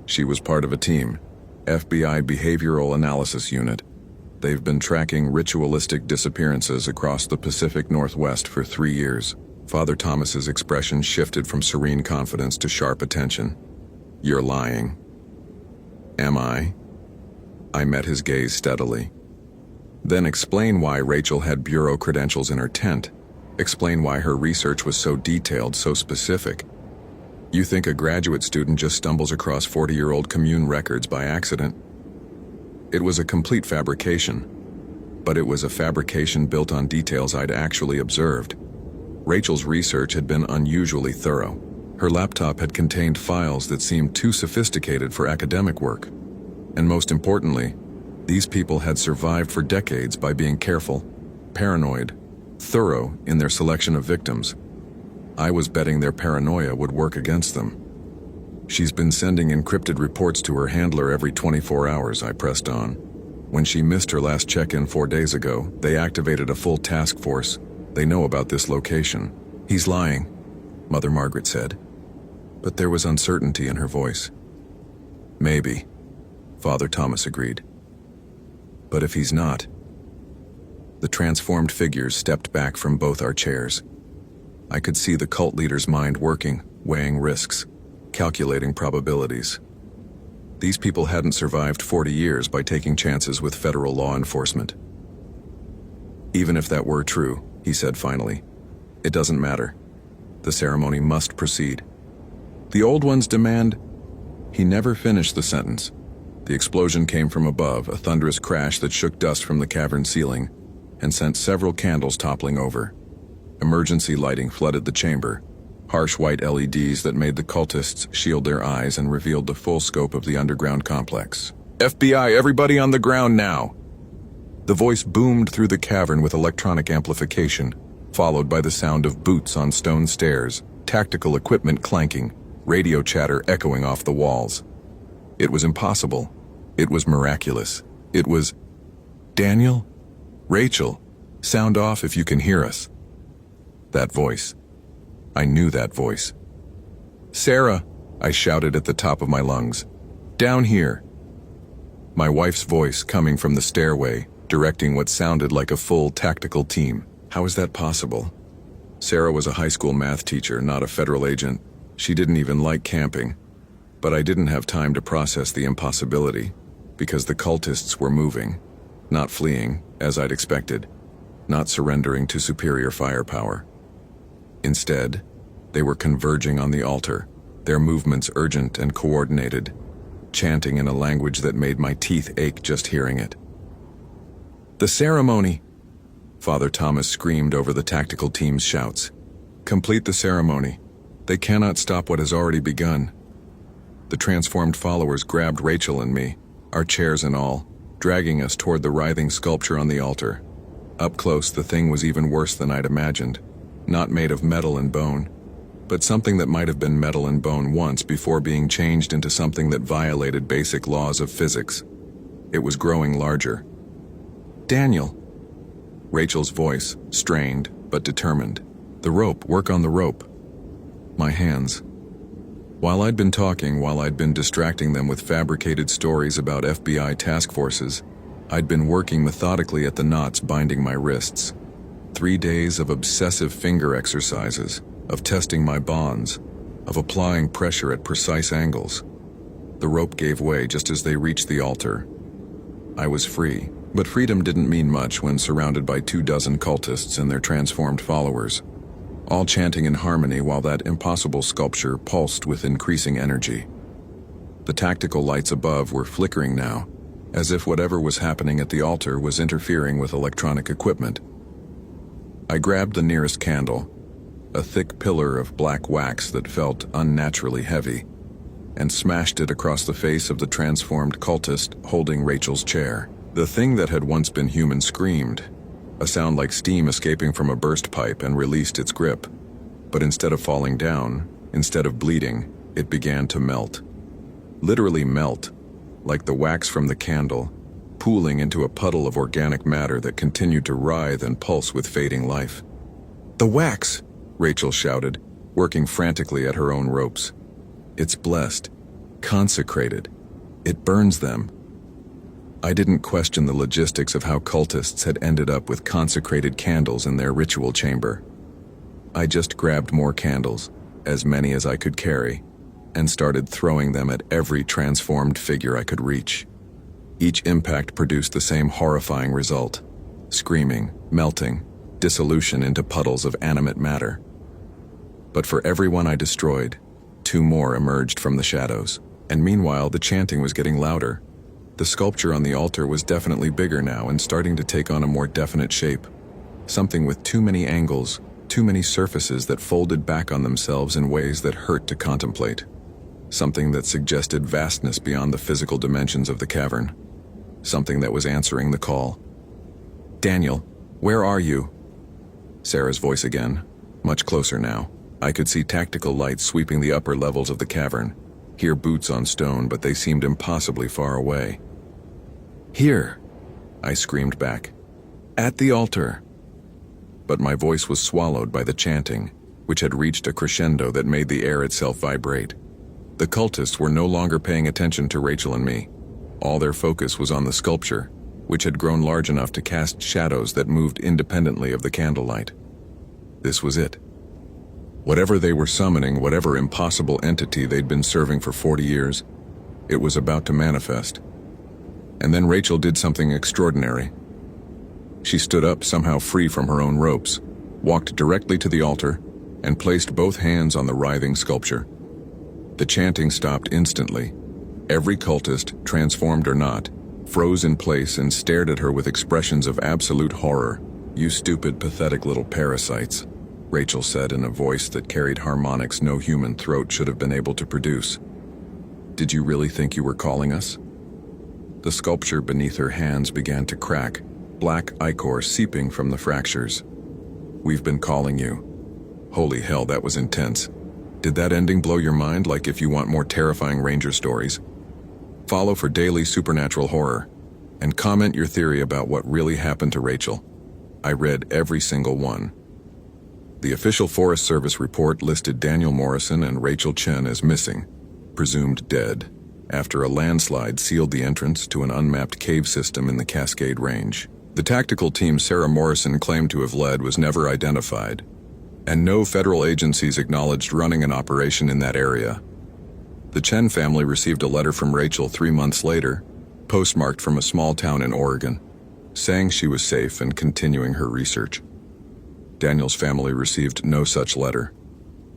She was part of a team, FBI Behavioral Analysis Unit. They've been tracking ritualistic disappearances across the Pacific Northwest for 3 years. Father Thomas's expression shifted from serene confidence to sharp attention. You're lying. Am I? I met his gaze steadily. Then explain why Rachel had bureau credentials in her tent. Explain why her research was so detailed, so specific. You think a graduate student just stumbles across 40-year-old commune records by accident? It was a complete fabrication, but it was a fabrication built on details I'd actually observed. Rachel's research had been unusually thorough. Her laptop had contained files that seemed too sophisticated for academic work. And most importantly, these people had survived for decades by being careful, paranoid, thorough in their selection of victims. I was betting their paranoia would work against them. She's been sending encrypted reports to her handler every 24 hours, I pressed on. When she missed her last check-in 4 days ago, they activated a full task force. They know about this location. He's lying, Mother Margaret said. But there was uncertainty in her voice. Maybe, Father Thomas agreed. But if he's not? The transformed figures stepped back from both our chairs. I could see the cult leader's mind working, weighing risks, calculating probabilities. These people hadn't survived 40 years by taking chances with federal law enforcement. Even if that were true, he said finally, it doesn't matter. The ceremony must proceed. The old ones demand... He never finished the sentence. The explosion came from above, a thunderous crash that shook dust from the cavern ceiling and sent several candles toppling over. Emergency lighting flooded the chamber, harsh white LEDs that made the cultists shield their eyes and revealed the full scope of the underground complex. FBI, everybody on the ground now! The voice boomed through the cavern with electronic amplification, followed by the sound of boots on stone stairs, tactical equipment clanking, radio chatter echoing off the walls. It was impossible. It was miraculous. It was... Daniel? Rachel? Sound off if you can hear us. That voice. I knew that voice. Sarah, I shouted at the top of my lungs. Down here. My wife's voice coming from the stairway, directing what sounded like a full tactical team. How is that possible? Sarah was a high school math teacher, not a federal agent. She didn't even like camping. But I didn't have time to process the impossibility, because the cultists were moving, not fleeing, as I'd expected, not surrendering to superior firepower. Instead, they were converging on the altar, their movements urgent and coordinated, chanting in a language that made my teeth ache just hearing it. The ceremony! Father Thomas screamed over the tactical team's shouts. Complete the ceremony. They cannot stop what has already begun. The transformed followers grabbed Rachel and me, our chairs and all, dragging us toward the writhing sculpture on the altar. Up close, the thing was even worse than I'd imagined. Not made of metal and bone, but something that might have been metal and bone once before being changed into something that violated basic laws of physics. It was growing larger. Daniel. Rachel's voice, strained but determined. The rope, work on the rope. My hands. While I'd been talking, while I'd been distracting them with fabricated stories about FBI task forces, I'd been working methodically at the knots binding my wrists. 3 days of obsessive finger exercises, of testing my bonds, of applying pressure at precise angles. The rope gave way just as they reached the altar. I was free, but freedom didn't mean much when surrounded by 24 cultists and their transformed followers, all chanting in harmony while that impossible sculpture pulsed with increasing energy. The tactical lights above were flickering now, as if whatever was happening at the altar was interfering with electronic equipment. I grabbed the nearest candle, a thick pillar of black wax that felt unnaturally heavy, and smashed it across the face of the transformed cultist holding Rachel's chair. The thing that had once been human screamed, a sound like steam escaping from a burst pipe, and released its grip. But instead of falling down, instead of bleeding, it began to melt. Literally melt, like the wax from the candle, pooling into a puddle of organic matter that continued to writhe and pulse with fading life. The wax! Rachel shouted, working frantically at her own ropes. It's blessed, consecrated. It burns them. I didn't question the logistics of how cultists had ended up with consecrated candles in their ritual chamber. I just grabbed more candles, as many as I could carry, and started throwing them at every transformed figure I could reach. Each impact produced the same horrifying result: screaming, melting, dissolution into puddles of animate matter. But for every one I destroyed, 2 more emerged from the shadows, and meanwhile the chanting was getting louder. The sculpture on the altar was definitely bigger now and starting to take on a more definite shape. Something with too many angles, too many surfaces that folded back on themselves in ways that hurt to contemplate. Something that suggested vastness beyond the physical dimensions of the cavern. Something that was answering the call. Daniel, where are you? Sarah's voice again, much closer now. I could see tactical lights sweeping the upper levels of the cavern, hear boots on stone, but they seemed impossibly far away. Here, I screamed back. At the altar. But my voice was swallowed by the chanting, which had reached a crescendo that made the air itself vibrate. The cultists were no longer paying attention to Rachel and me. All their focus was on the sculpture, which had grown large enough to cast shadows that moved independently of the candlelight. This was it. Whatever they were summoning, whatever impossible entity they'd been serving for 40 years, it was about to manifest. And then Rachel did something extraordinary. She stood up, somehow free from her own ropes, walked directly to the altar, and placed both hands on the writhing sculpture. The chanting stopped instantly. Every cultist, transformed or not, froze in place and stared at her with expressions of absolute horror. "You stupid, pathetic little parasites," Rachel said in a voice that carried harmonics no human throat should have been able to produce. "Did you really think you were calling us?" The sculpture beneath her hands began to crack, black ichor seeping from the fractures. "We've been calling you." Holy hell, that was intense. Did that ending blow your mind? Like, if you want more terrifying Ranger stories, follow for daily supernatural horror, and comment your theory about what really happened to Rachel. I read every single one. The official Forest Service report listed Daniel Morrison and Rachel Chen as missing, presumed dead, after a landslide sealed the entrance to an unmapped cave system in the Cascade Range. The tactical team Sarah Morrison claimed to have led was never identified, and no federal agencies acknowledged running an operation in that area. The Chen family received a letter from Rachel 3 months later, postmarked from a small town in Oregon, saying she was safe and continuing her research. Daniel's family received no such letter.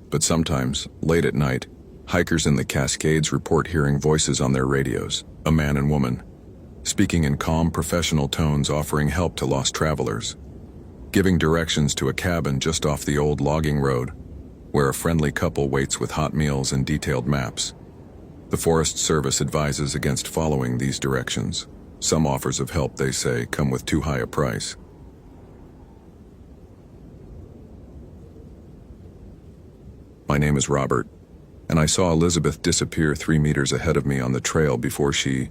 But sometimes, late at night, hikers in the Cascades report hearing voices on their radios, a man and woman, speaking in calm, professional tones, offering help to lost travelers, giving directions to a cabin just off the old logging road, where a friendly couple waits with hot meals and detailed maps. The Forest Service advises against following these directions. Some offers of help, they say, come with too high a price. My name is Robert, and I saw Elizabeth disappear 3 meters ahead of me on the trail before she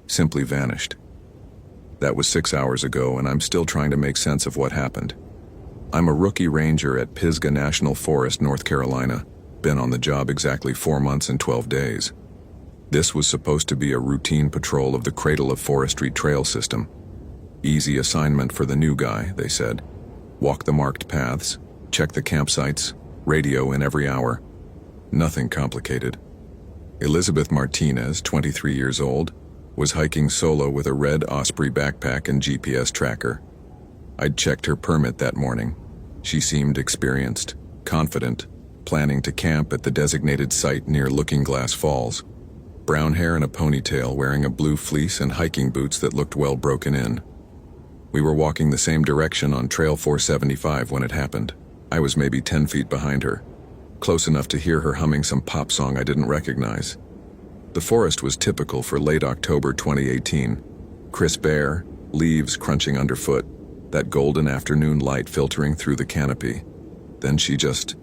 simply vanished. That was 6 hours ago, and I'm still trying to make sense of what happened. I'm a rookie ranger at Pisgah National Forest, North Carolina. Been on the job exactly 4 months and 12 days. This was supposed to be a routine patrol of the Cradle of Forestry trail system. Easy assignment for the new guy, they said. Walk the marked paths, check the campsites, radio in every hour. Nothing complicated. Elizabeth Martinez, 23 years old, was hiking solo with a red Osprey backpack and GPS tracker. I'd checked her permit that morning. She seemed experienced, confident, planning to camp at the designated site near Looking Glass Falls. Brown hair and a ponytail, wearing a blue fleece and hiking boots that looked well broken in. We were walking the same direction on Trail 475 when it happened. I was maybe 10 feet behind her, close enough to hear her humming some pop song I didn't recognize. The forest was typical for late October 2018. Crisp air, leaves crunching underfoot, that golden afternoon light filtering through the canopy. Then she just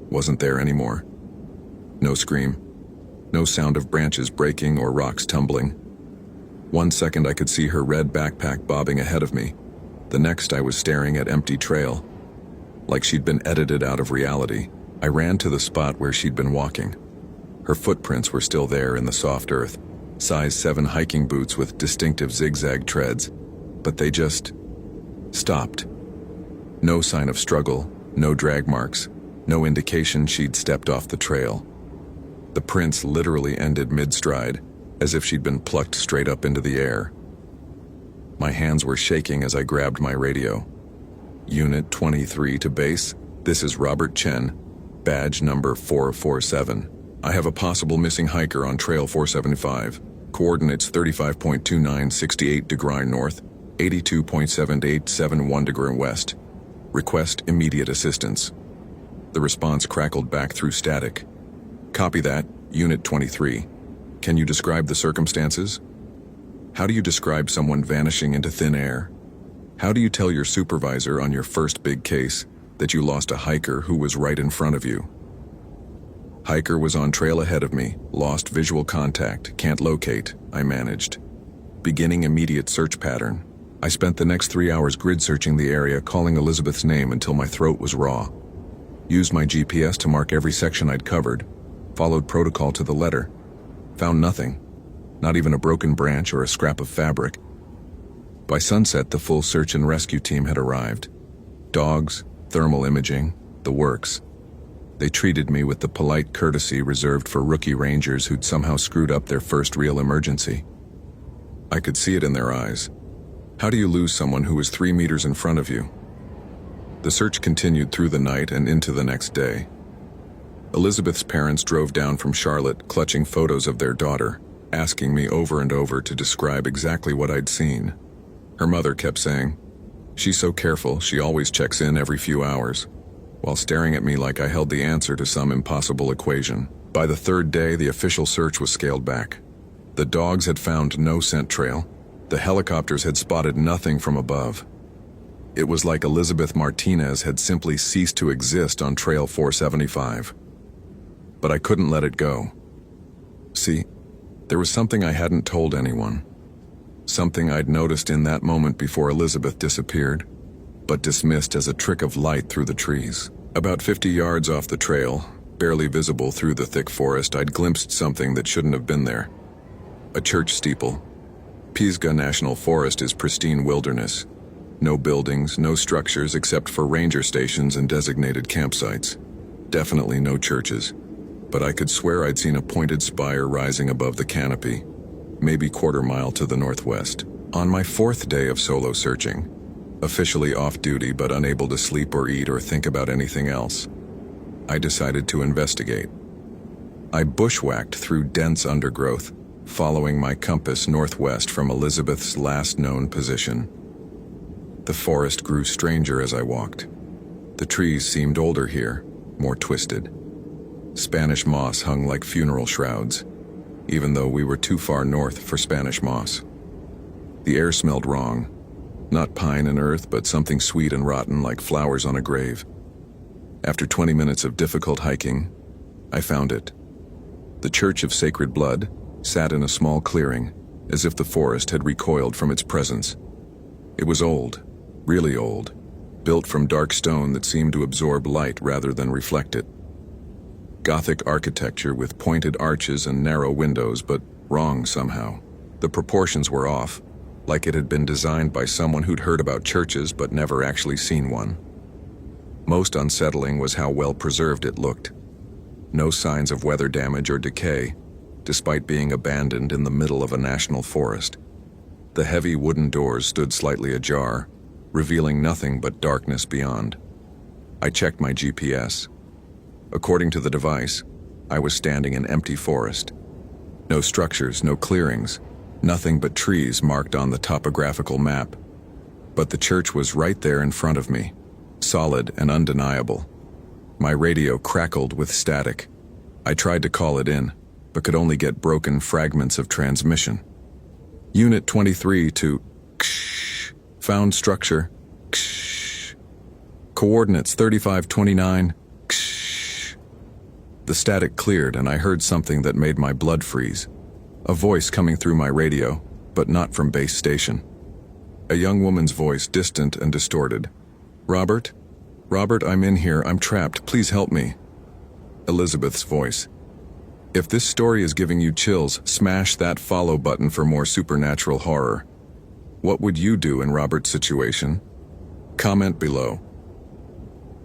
wasn't there anymore. No scream, no sound of branches breaking or rocks tumbling. 1 second I could see her red backpack bobbing ahead of me. The next I was staring at empty trail. Like she'd been edited out of reality. I ran to the spot where she'd been walking. Her footprints were still there in the soft earth, size 7 hiking boots with distinctive zigzag treads, but they just stopped. No sign of struggle, no drag marks, no indication she'd stepped off the trail. The prints literally ended mid-stride, as if she'd been plucked straight up into the air. My hands were shaking as I grabbed my radio. Unit 23 to base, this is Robert Chen, badge number 447. I have a possible missing hiker on Trail 475. Coordinates 35.2968 degree north, 82.7871 degree west. Request immediate assistance. The response crackled back through static. Copy that, Unit 23. Can you describe the circumstances? How do you describe someone vanishing into thin air? How do you tell your supervisor on your first big case that you lost a hiker who was right in front of you? Hiker was on trail ahead of me, lost visual contact, can't locate, I managed. Beginning immediate search pattern. I spent the next 3 hours grid searching the area, calling Elizabeth's name until my throat was raw. Used my GPS to mark every section I'd covered, followed protocol to the letter. Found nothing. not even a broken branch or a scrap of fabric. By sunset, the full search and rescue team had arrived. Dogs, thermal imaging, the works. They treated me with the polite courtesy reserved for rookie rangers who'd somehow screwed up their first real emergency. I could see it in their eyes. How do you lose someone who was 3 meters in front of you? The search continued through the night and into the next day. Elizabeth's parents drove down from Charlotte, clutching photos of their daughter, asking me over and over to describe exactly what I'd seen. Her mother kept saying, "She's so careful, she always checks in every few hours," while staring at me like I held the answer to some impossible equation. By the third day, the official search was scaled back. The dogs had found no scent trail. The helicopters had spotted nothing from above. It was like Elizabeth Martinez had simply ceased to exist on Trail 475. But I couldn't let it go. See, there was something I hadn't told anyone. Something I'd noticed in that moment before Elizabeth disappeared, but dismissed as a trick of light through the trees. About 50 yards off the trail, barely visible through the thick forest, I'd glimpsed something that shouldn't have been there. A church steeple. Pisgah National Forest is pristine wilderness. No buildings, no structures except for ranger stations and designated campsites. Definitely no churches. But I could swear I'd seen a pointed spire rising above the canopy, maybe quarter-mile to the northwest. On my 4th day of solo searching, officially off duty but unable to sleep or eat or think about anything else, I decided to investigate. I bushwhacked through dense undergrowth, following my compass northwest from Elizabeth's last known position. The forest grew stranger as I walked. The trees seemed older here, more twisted. Spanish moss hung like funeral shrouds, even though we were too far north for Spanish moss. The air smelled wrong. Not pine and earth, but something sweet and rotten like flowers on a grave. After 20 minutes of difficult hiking, I found it. The Church of Sacred Blood sat in a small clearing, as if the forest had recoiled from its presence. It was old, really old, built from dark stone that seemed to absorb light rather than reflect it. Gothic architecture with pointed arches and narrow windows, but wrong somehow. The proportions were off, like it had been designed by someone who'd heard about churches but never actually seen one. Most unsettling was how well preserved it looked. No signs of weather damage or decay, despite being abandoned in the middle of a national forest. The heavy wooden doors stood slightly ajar, revealing nothing but darkness beyond. I checked my GPS. According to the device, I was standing in empty forest. No structures, no clearings, nothing but trees marked on the topographical map. But the church was right there in front of me, solid and undeniable. My radio crackled with static. I tried to call it in, but could only get broken fragments of transmission. Unit 23 to ksh, found structure, ksh, coordinates 3529, ksh. The static cleared and I heard something that made my blood freeze. A voice coming through my radio, but not from base station. A young woman's voice, distant and distorted. "Robert? Robert, I'm in here. I'm trapped. Please help me." Elizabeth's voice. If this story is giving you chills, smash that follow button for more supernatural horror. What would you do in Robert's situation? Comment below.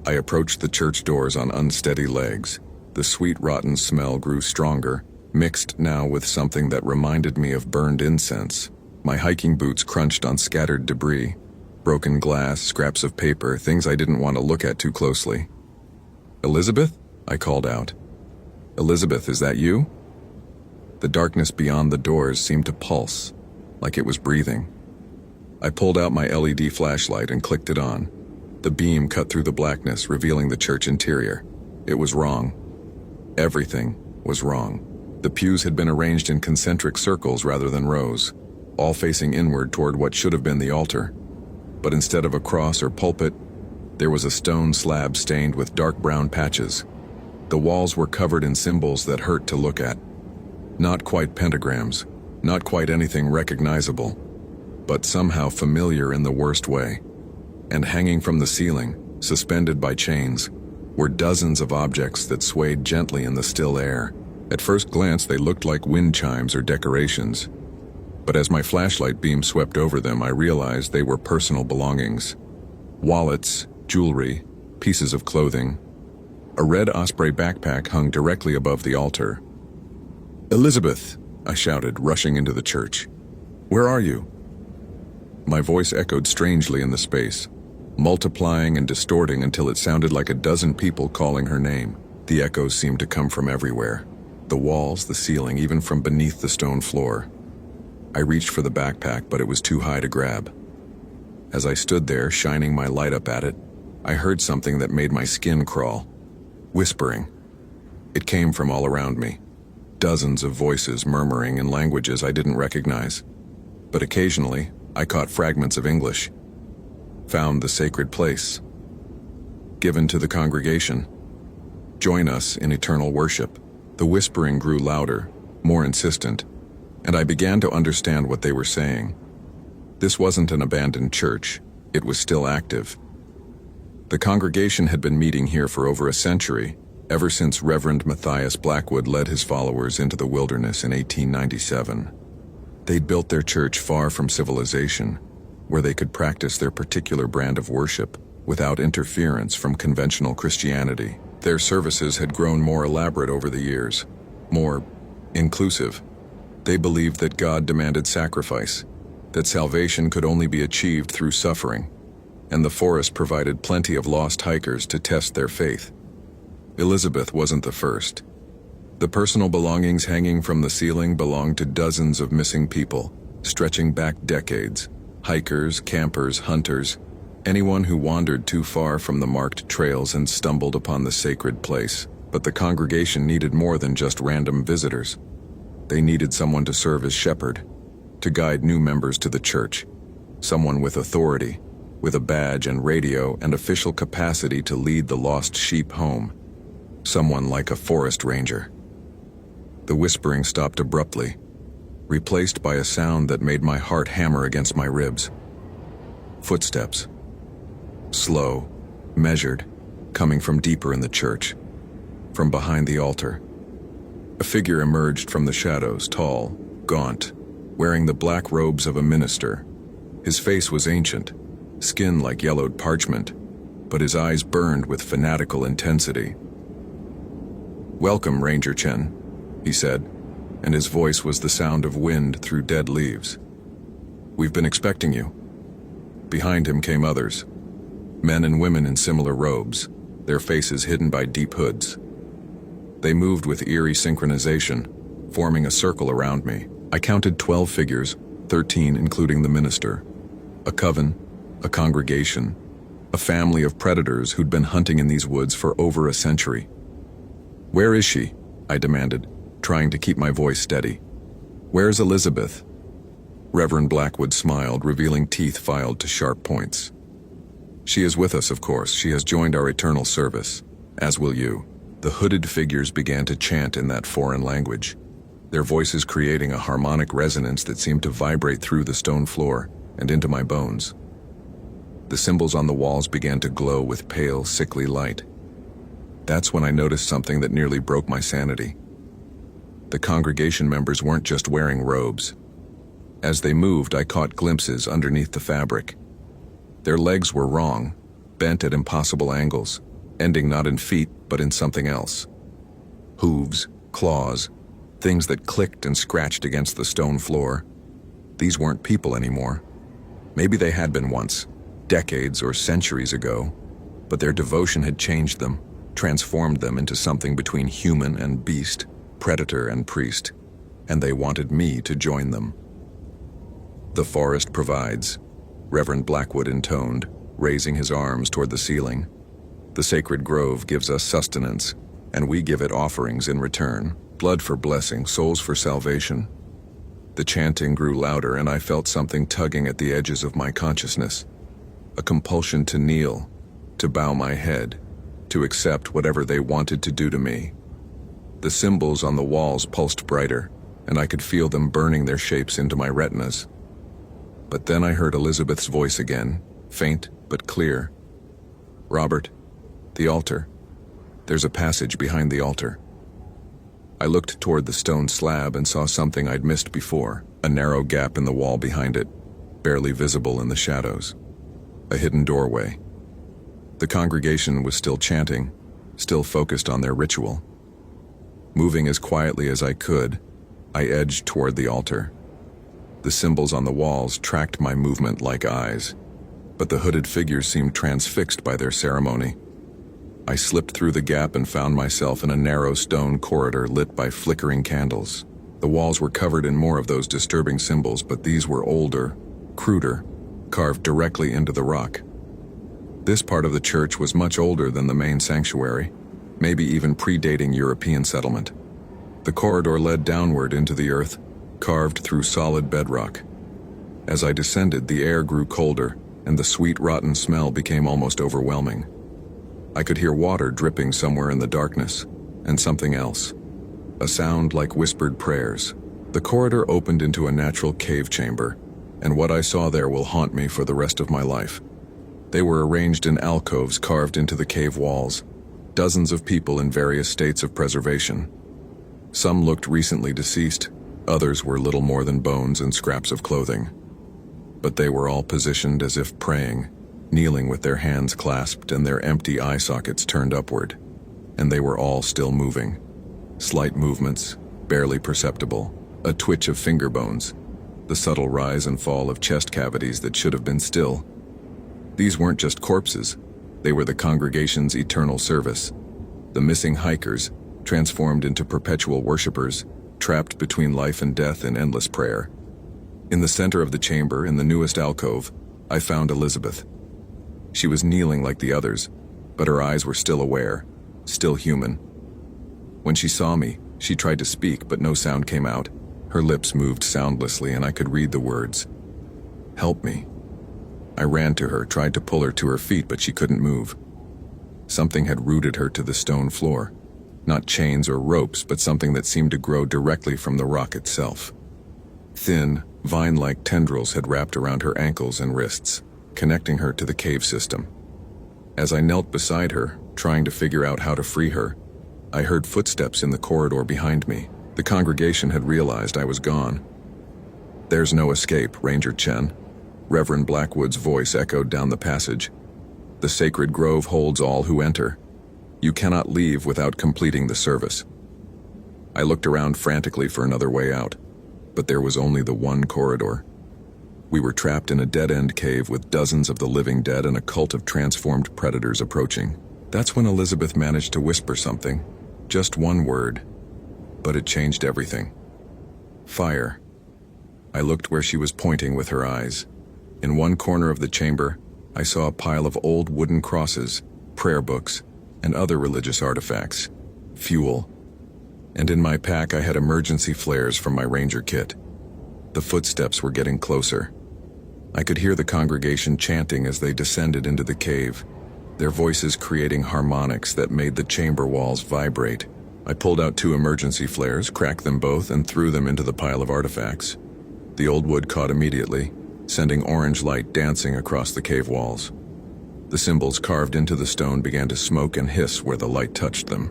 I approached the church doors on unsteady legs. The sweet rotten smell grew stronger, mixed now with something that reminded me of burned incense. My hiking boots crunched on scattered debris, broken glass, scraps of paper, things I didn't want to look at too closely. "Elizabeth?" I called out. "Elizabeth, is that you?" The darkness beyond the doors seemed to pulse, like it was breathing. I pulled out my LED flashlight and clicked it on. The beam cut through the blackness, revealing the church interior. It was wrong. Everything was wrong. The pews had been arranged in concentric circles rather than rows, all facing inward toward what should have been the altar. But instead of a cross or pulpit, there was a stone slab stained with dark brown patches. The walls were covered in symbols that hurt to look at. Not quite pentagrams, not quite anything recognizable, but somehow familiar in the worst way. And hanging from the ceiling, suspended by chains, were dozens of objects that swayed gently in the still air. At first glance, they looked like wind chimes or decorations. But as my flashlight beam swept over them, I realized they were personal belongings. Wallets, jewelry, pieces of clothing. A red osprey backpack hung directly above the altar. "Elizabeth!" I shouted, rushing into the church. "Where are you?" My voice echoed strangely in the space, multiplying and distorting until it sounded like a dozen people calling her name. The echoes seemed to come from everywhere. The walls, the ceiling, even from beneath the stone floor. I reached for the backpack, but it was too high to grab. As I stood there, shining my light up at it, I heard something that made my skin crawl. Whispering. It came from all around me. Dozens of voices murmuring in languages I didn't recognize. But occasionally, I caught fragments of English. Found the sacred place. Given to the congregation. Join us in eternal worship. The whispering grew louder, more insistent, and I began to understand what they were saying. This wasn't an abandoned church. It was still active. The congregation had been meeting here for over a century, ever since Reverend Matthias Blackwood led his followers into the wilderness in 1897. They'd built their church far from civilization, where they could practice their particular brand of worship without interference from conventional Christianity. Their services had grown more elaborate over the years, more inclusive. They believed that God demanded sacrifice, that salvation could only be achieved through suffering, and the forest provided plenty of lost hikers to test their faith. Elizabeth wasn't the first. The personal belongings hanging from the ceiling belonged to dozens of missing people, stretching back decades. Hikers, campers, hunters, anyone who wandered too far from the marked trails and stumbled upon the sacred place. But the congregation needed more than just random visitors. They needed someone to serve as shepherd, to guide new members to the church, someone with authority, with a badge and radio and official capacity to lead the lost sheep home, someone like a forest ranger. The whispering stopped abruptly, replaced by a sound that made my heart hammer against my ribs. Footsteps. Slow, measured, coming from deeper in the church, from behind the altar. A figure emerged from the shadows, tall, gaunt, wearing the black robes of a minister. His face was ancient, skin like yellowed parchment, but his eyes burned with fanatical intensity. "Welcome, Ranger Chen," he said, and his voice was the sound of wind through dead leaves. "We've been expecting you." Behind him came others, men and women in similar robes, their faces hidden by deep hoods. They moved with eerie synchronization, forming a circle around me. I counted 12 figures, 13 including the minister. A coven, a congregation, a family of predators who'd been hunting in these woods for over a century. "Where is she?" I demanded, trying to keep my voice steady. "Where's Elizabeth?" Reverend Blackwood smiled, revealing teeth filed to sharp points. "She is with us, of course. She has joined our eternal service, as will you." The hooded figures began to chant in that foreign language, their voices creating a harmonic resonance that seemed to vibrate through the stone floor and into my bones. The symbols on the walls began to glow with pale, sickly light. That's when I noticed something that nearly broke my sanity. The congregation members weren't just wearing robes. As they moved, I caught glimpses underneath the fabric. Their legs were wrong, bent at impossible angles, ending not in feet, but in something else. Hooves, claws, things that clicked and scratched against the stone floor. These weren't people anymore. Maybe they had been once, decades or centuries ago, but their devotion had changed them, transformed them into something between human and beast, predator and priest, and they wanted me to join them. "The forest provides," Reverend Blackwood intoned, raising his arms toward the ceiling. "The sacred grove gives us sustenance, and we give it offerings in return, blood for blessing, souls for salvation." The chanting grew louder, and I felt something tugging at the edges of my consciousness. A compulsion to kneel, to bow my head, to accept whatever they wanted to do to me. The symbols on the walls pulsed brighter, and I could feel them burning their shapes into my retinas. But then I heard Elizabeth's voice again, faint but clear. "Robert, the altar. There's a passage behind the altar." I looked toward the stone slab and saw something I'd missed before, a narrow gap in the wall behind it, barely visible in the shadows. A hidden doorway. The congregation was still chanting, still focused on their ritual. Moving as quietly as I could, I edged toward the altar. The symbols on the walls tracked my movement like eyes, but the hooded figures seemed transfixed by their ceremony. I slipped through the gap and found myself in a narrow stone corridor lit by flickering candles. The walls were covered in more of those disturbing symbols, but these were older, cruder, carved directly into the rock. This part of the church was much older than the main sanctuary, maybe even predating European settlement. The corridor led downward into the earth, carved through solid bedrock. As I descended, the air grew colder, and the sweet, rotten smell became almost overwhelming. I could hear water dripping somewhere in the darkness, and something else. A sound like whispered prayers. The corridor opened into a natural cave chamber, and what I saw there will haunt me for the rest of my life. They were arranged in alcoves carved into the cave walls, dozens of people in various states of preservation. Some looked recently deceased, others were little more than bones and scraps of clothing. But they were all positioned as if praying, kneeling with their hands clasped and their empty eye sockets turned upward. And they were all still moving. Slight movements, barely perceptible, a twitch of finger bones, the subtle rise and fall of chest cavities that should have been still. These weren't just corpses, they were the congregation's eternal service. The missing hikers, transformed into perpetual worshippers, trapped between life and death in endless prayer. In the center of the chamber, in the newest alcove, I found Elizabeth. She was kneeling like the others, but her eyes were still aware, still human. When she saw me, she tried to speak, but no sound came out. Her lips moved soundlessly, and I could read the words. "Help me." I ran to her, tried to pull her to her feet, but she couldn't move. Something had rooted her to the stone floor. Not chains or ropes, but something that seemed to grow directly from the rock itself. Thin, vine-like tendrils had wrapped around her ankles and wrists, connecting her to the cave system. As I knelt beside her, trying to figure out how to free her, I heard footsteps in the corridor behind me. The congregation had realized I was gone. "There's no escape, Ranger Chen." Reverend Blackwood's voice echoed down the passage. "The sacred grove holds all who enter. You cannot leave without completing the service." I looked around frantically for another way out, but there was only the one corridor. We were trapped in a dead-end cave with dozens of the living dead and a cult of transformed predators approaching. That's when Elizabeth managed to whisper something. Just one word. But it changed everything. Fire. I looked where she was pointing with her eyes. In one corner of the chamber, I saw a pile of old wooden crosses, prayer books, and other religious artifacts. Fuel. And in my pack I had emergency flares from my ranger kit. The footsteps were getting closer. I could hear the congregation chanting as they descended into the cave, their voices creating harmonics that made the chamber walls vibrate. I pulled out 2 emergency flares, cracked them both, and threw them into the pile of artifacts. The old wood caught immediately, sending orange light dancing across the cave walls. The symbols carved into the stone began to smoke and hiss where the light touched them.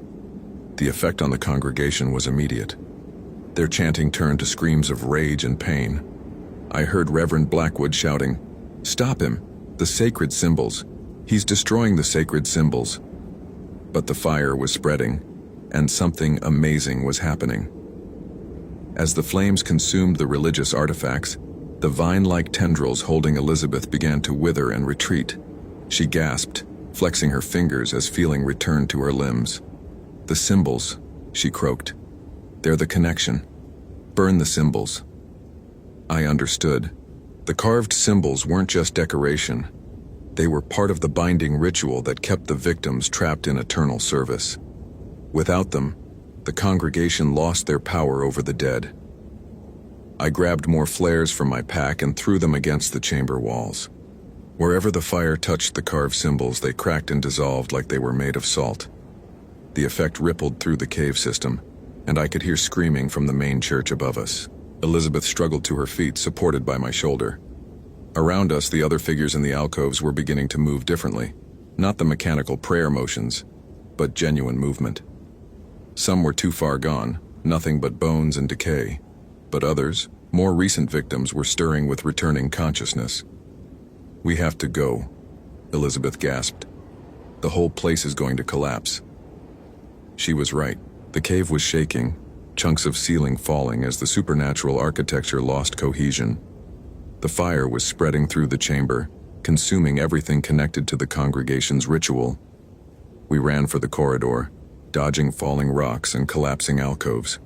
The effect on the congregation was immediate. Their chanting turned to screams of rage and pain. I heard Reverend Blackwood shouting, "Stop him! The sacred symbols! He's destroying the sacred symbols!" But the fire was spreading, and something amazing was happening. As the flames consumed the religious artifacts, the vine-like tendrils holding Elizabeth began to wither and retreat. She gasped, flexing her fingers as feeling returned to her limbs. "The symbols," she croaked. "They're the connection. Burn the symbols." I understood. The carved symbols weren't just decoration. They were part of the binding ritual that kept the victims trapped in eternal service. Without them, the congregation lost their power over the dead. I grabbed more flares from my pack and threw them against the chamber walls. Wherever the fire touched the carved symbols, they cracked and dissolved like they were made of salt. The effect rippled through the cave system, and I could hear screaming from the main church above us. Elizabeth struggled to her feet, supported by my shoulder. Around us, the other figures in the alcoves were beginning to move differently. Not the mechanical prayer motions, but genuine movement. Some were too far gone, nothing but bones and decay. But others, more recent victims, were stirring with returning consciousness. "We have to go," Elizabeth gasped. "The whole place is going to collapse." She was right. The cave was shaking, chunks of ceiling falling as the supernatural architecture lost cohesion. The fire was spreading through the chamber, consuming everything connected to the congregation's ritual. We ran for the corridor, dodging falling rocks and collapsing alcoves.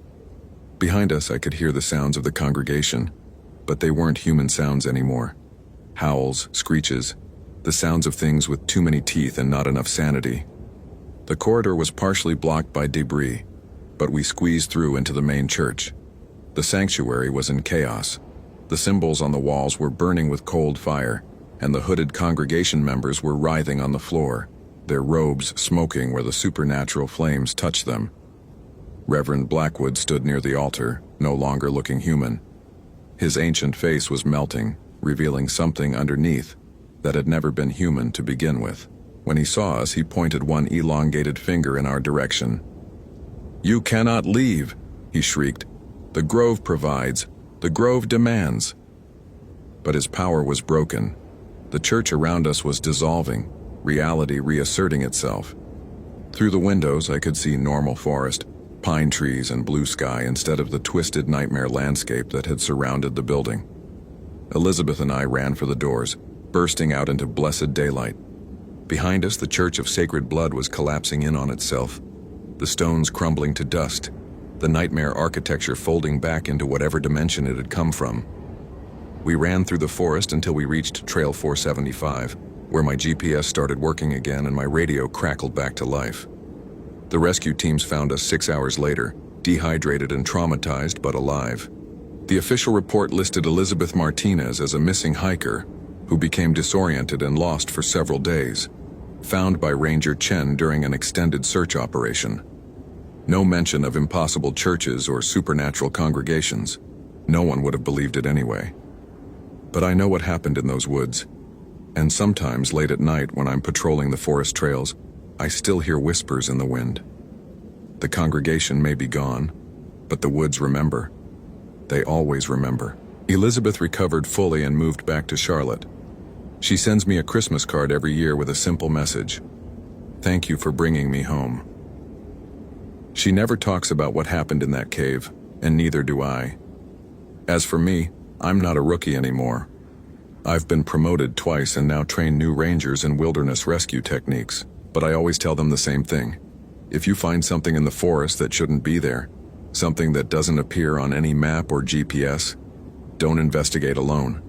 Behind us, I could hear the sounds of the congregation, but they weren't human sounds anymore. Howls, screeches, the sounds of things with too many teeth and not enough sanity. The corridor was partially blocked by debris, but we squeezed through into the main church. The sanctuary was in chaos. The symbols on the walls were burning with cold fire, and the hooded congregation members were writhing on the floor, their robes smoking where the supernatural flames touched them. Reverend Blackwood stood near the altar, no longer looking human. His ancient face was melting, revealing something underneath that had never been human to begin with. When he saw us, he pointed one elongated finger in our direction. "You cannot leave," he shrieked. "The Grove provides. The Grove demands." But his power was broken. The church around us was dissolving, reality reasserting itself. Through the windows, I could see normal forest, pine trees and blue sky instead of the twisted nightmare landscape that had surrounded the building. Elizabeth and I ran for the doors, bursting out into blessed daylight. Behind us, the Church of Sacred Blood was collapsing in on itself, the stones crumbling to dust, the nightmare architecture folding back into whatever dimension it had come from. We ran through the forest until we reached Trail 475, where my GPS started working again and my radio crackled back to life. The rescue teams found us 6 hours later, dehydrated and traumatized but alive. The official report listed Elizabeth Martinez as a missing hiker who became disoriented and lost for several days, found by Ranger Chen during an extended search operation. No mention of impossible churches or supernatural congregations. No one would have believed it anyway. But I know what happened in those woods, and sometimes late at night when I'm patrolling the forest trails, I still hear whispers in the wind. The congregation may be gone, but the woods remember. They always remember. Elizabeth recovered fully and moved back to Charlotte. She sends me a Christmas card every year with a simple message. "Thank you for bringing me home." She never talks about what happened in that cave, and neither do I. As for me, I'm not a rookie anymore. I've been promoted twice and now train new rangers in wilderness rescue techniques, but I always tell them the same thing. If you find something in the forest that shouldn't be there, something that doesn't appear on any map or GPS, don't investigate alone.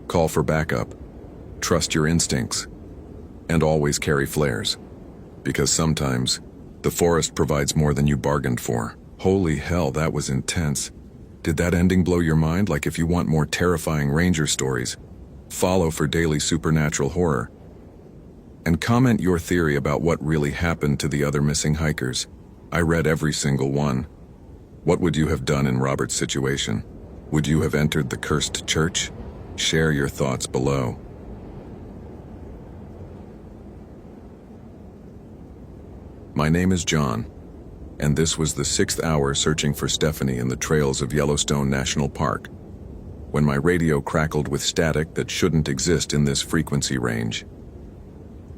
Call for backup. Trust your instincts. And always carry flares. Because sometimes, the forest provides more than you bargained for. Holy hell, that was intense. Did that ending blow your mind? Like, if you want more terrifying ranger stories, follow for daily supernatural horror. And comment your theory about what really happened to the other missing hikers. I read every single one. What would you have done in Robert's situation? Would you have entered the cursed church? Share your thoughts below. My name is John, and this was the 6th hour searching for Stephanie in the trails of Yellowstone National Park, when my radio crackled with static that shouldn't exist in this frequency range.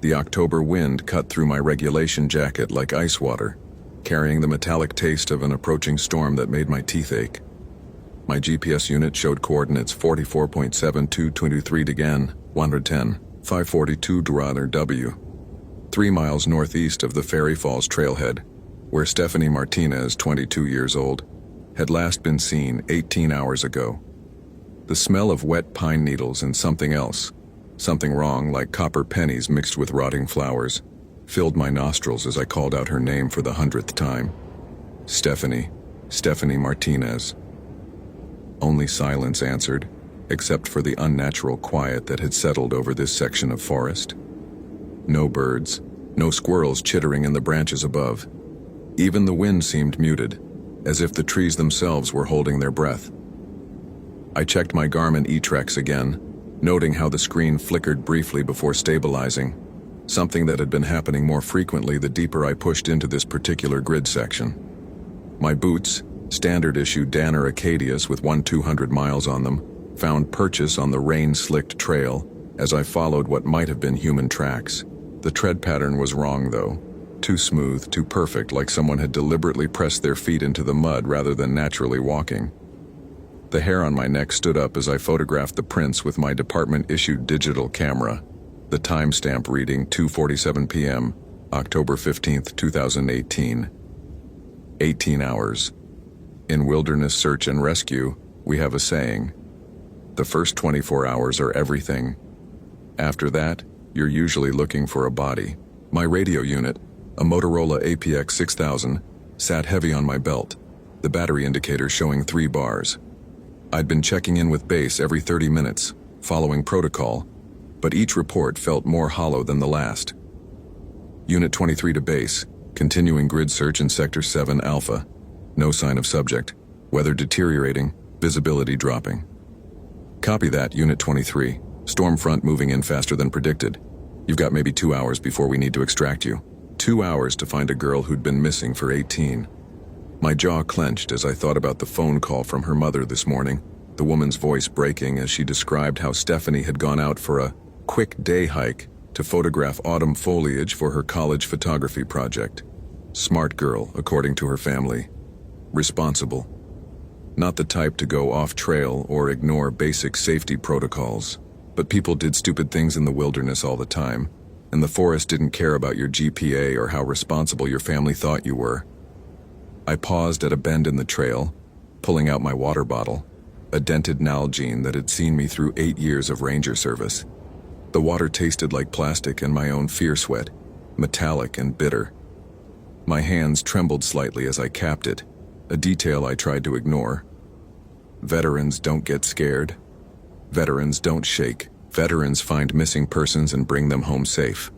The October wind cut through my regulation jacket like ice water, carrying the metallic taste of an approaching storm that made my teeth ache. My GPS unit showed coordinates 44.7223 again, 110, 542 Dorado W. 3 miles northeast of the Fairy Falls trailhead, where Stephanie Martinez, 22 years old, had last been seen 18 hours ago. The smell of wet pine needles and something else, something wrong like copper pennies mixed with rotting flowers, filled my nostrils as I called out her name for the 100th time. Stephanie Martinez. Only silence answered, except for the unnatural quiet that had settled over this section of forest. No birds, no squirrels chittering in the branches above. Even the wind seemed muted, as if the trees themselves were holding their breath. I checked my Garmin e-Trex again, noting how the screen flickered briefly before stabilizing, something that had been happening more frequently the deeper I pushed into this particular grid section. My boots, standard issue Danner Acadius with 200 miles on them, found purchase on the rain-slicked trail as I followed what might have been human tracks. The tread pattern was wrong, though. Too smooth, too perfect, like someone had deliberately pressed their feet into the mud rather than naturally walking. The hair on my neck stood up as I photographed the prints with my department-issued digital camera. The timestamp reading 2:47 p.m., October 15th, 2018. 18 hours. In wilderness search and rescue, we have a saying. The first 24 hours are everything. After that, you're usually looking for a body. My radio unit, a Motorola APX 6000, sat heavy on my belt, the battery indicator showing 3 bars. I'd been checking in with base every 30 minutes, following protocol, but each report felt more hollow than the last. Unit 23 to base, continuing grid search in Sector 7 Alpha. No sign of subject. Weather deteriorating, visibility dropping. Copy that, Unit 23. Storm front moving in faster than predicted. You've got maybe 2 hours before we need to extract you. 2 hours to find a girl who'd been missing for 18. My jaw clenched as I thought about the phone call from her mother this morning, the woman's voice breaking as she described how Stephanie had gone out for a quick day hike to photograph autumn foliage for her college photography project. Smart girl, according to her family. Responsible. Not the type to go off trail or ignore basic safety protocols. But people did stupid things in the wilderness all the time, and the forest didn't care about your GPA or how responsible your family thought you were. I paused at a bend in the trail, pulling out my water bottle, a dented Nalgene that had seen me through 8 years of ranger service. The water tasted like plastic and my own fear sweat, metallic and bitter. My hands trembled slightly as I capped it, a detail I tried to ignore. Veterans don't get scared. Veterans don't shake. Veterans find missing persons and bring them home safe.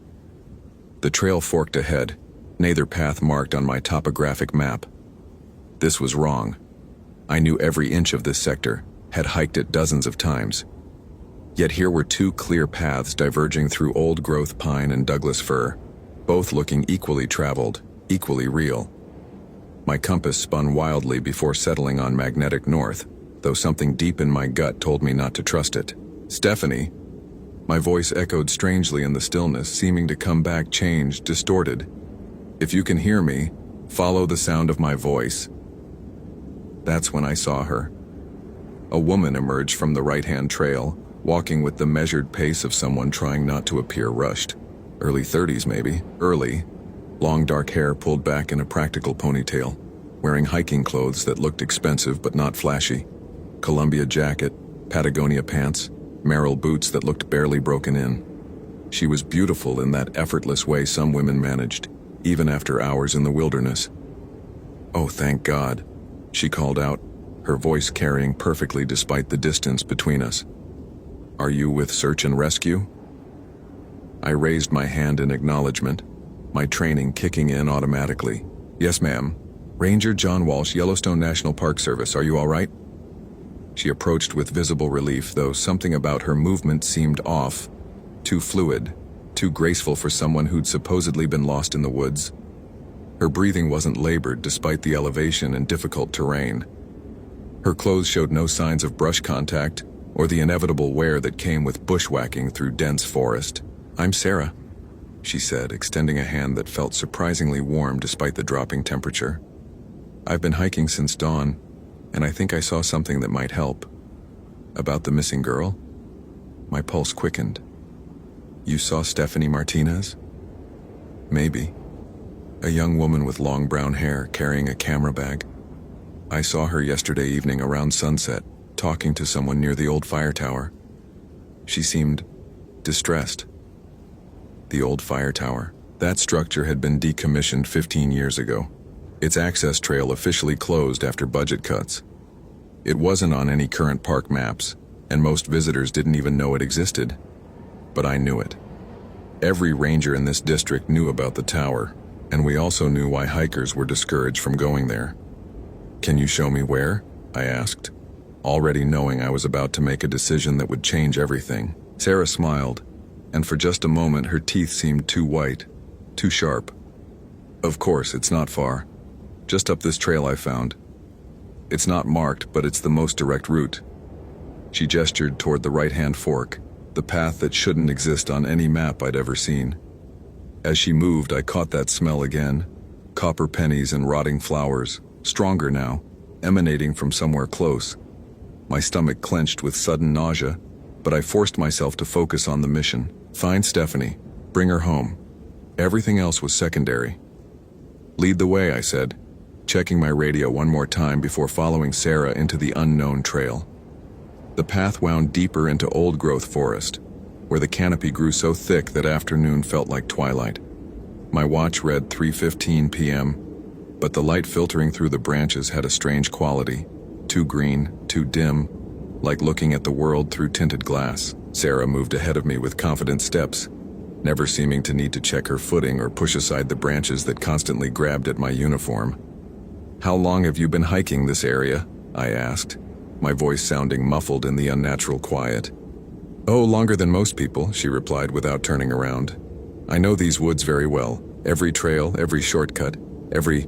The trail forked ahead, neither path marked on my topographic map. This was wrong. I knew every inch of this sector, had hiked it dozens of times. Yet here were 2 clear paths diverging through old-growth pine and Douglas fir, both looking equally traveled, equally real. My compass spun wildly before settling on magnetic north, though something deep in my gut told me not to trust it. Stephanie. My voice echoed strangely in the stillness, seeming to come back changed, distorted. If you can hear me, follow the sound of my voice. That's when I saw her. A woman emerged from the right-hand trail, walking with the measured pace of someone trying not to appear rushed. Early 30s maybe, early. Long dark hair pulled back in a practical ponytail, wearing hiking clothes that looked expensive but not flashy. Columbia jacket, Patagonia pants, Merrell boots that looked barely broken in. She was beautiful in that effortless way some women managed, even after hours in the wilderness. "Oh, thank God," she called out, her voice carrying perfectly despite the distance between us. "Are you with search and rescue?" I raised my hand in acknowledgement, my training kicking in automatically. "Yes, ma'am. Ranger John Walsh, Yellowstone National Park Service. Are you all right?" She approached with visible relief, though something about her movement seemed off, too fluid, too graceful for someone who'd supposedly been lost in the woods. Her breathing wasn't labored despite the elevation and difficult terrain. Her clothes showed no signs of brush contact or the inevitable wear that came with bushwhacking through dense forest. "I'm Sarah," she said, extending a hand that felt surprisingly warm despite the dropping temperature. "I've been hiking since dawn, and I think I saw something that might help." "About the missing girl?" My pulse quickened. "You saw Stephanie Martinez?" "Maybe. A young woman with long brown hair carrying a camera bag. I saw her yesterday evening around sunset, talking to someone near the old fire tower. She seemed distressed." The old fire tower. That structure had been decommissioned 15 years ago. Its access trail officially closed after budget cuts. It wasn't on any current park maps, and most visitors didn't even know it existed. But I knew it. Every ranger in this district knew about the tower, and we also knew why hikers were discouraged from going there. "Can you show me where?" I asked, already knowing I was about to make a decision that would change everything. Sarah smiled, and for just a moment her teeth seemed too white, too sharp. "Of course, it's not far. Just up this trail I found. It's not marked, but it's the most direct route." She gestured toward the right-hand fork, the path that shouldn't exist on any map I'd ever seen. As she moved, I caught that smell again. Copper pennies and rotting flowers, stronger now, emanating from somewhere close. My stomach clenched with sudden nausea, but I forced myself to focus on the mission. Find Stephanie. Bring her home. Everything else was secondary. "Lead the way," I said, checking my radio one more time before following Sarah into the unknown trail. The path wound deeper into old-growth forest, where the canopy grew so thick that afternoon felt like twilight. My watch read 3:15 p.m., but the light filtering through the branches had a strange quality, too green, too dim, like looking at the world through tinted glass. Sarah moved ahead of me with confident steps, never seeming to need to check her footing or push aside the branches that constantly grabbed at my uniform. "How long have you been hiking this area?" I asked, my voice sounding muffled in the unnatural quiet. "Oh, longer than most people," she replied without turning around. "I know these woods very well. Every trail, every shortcut, every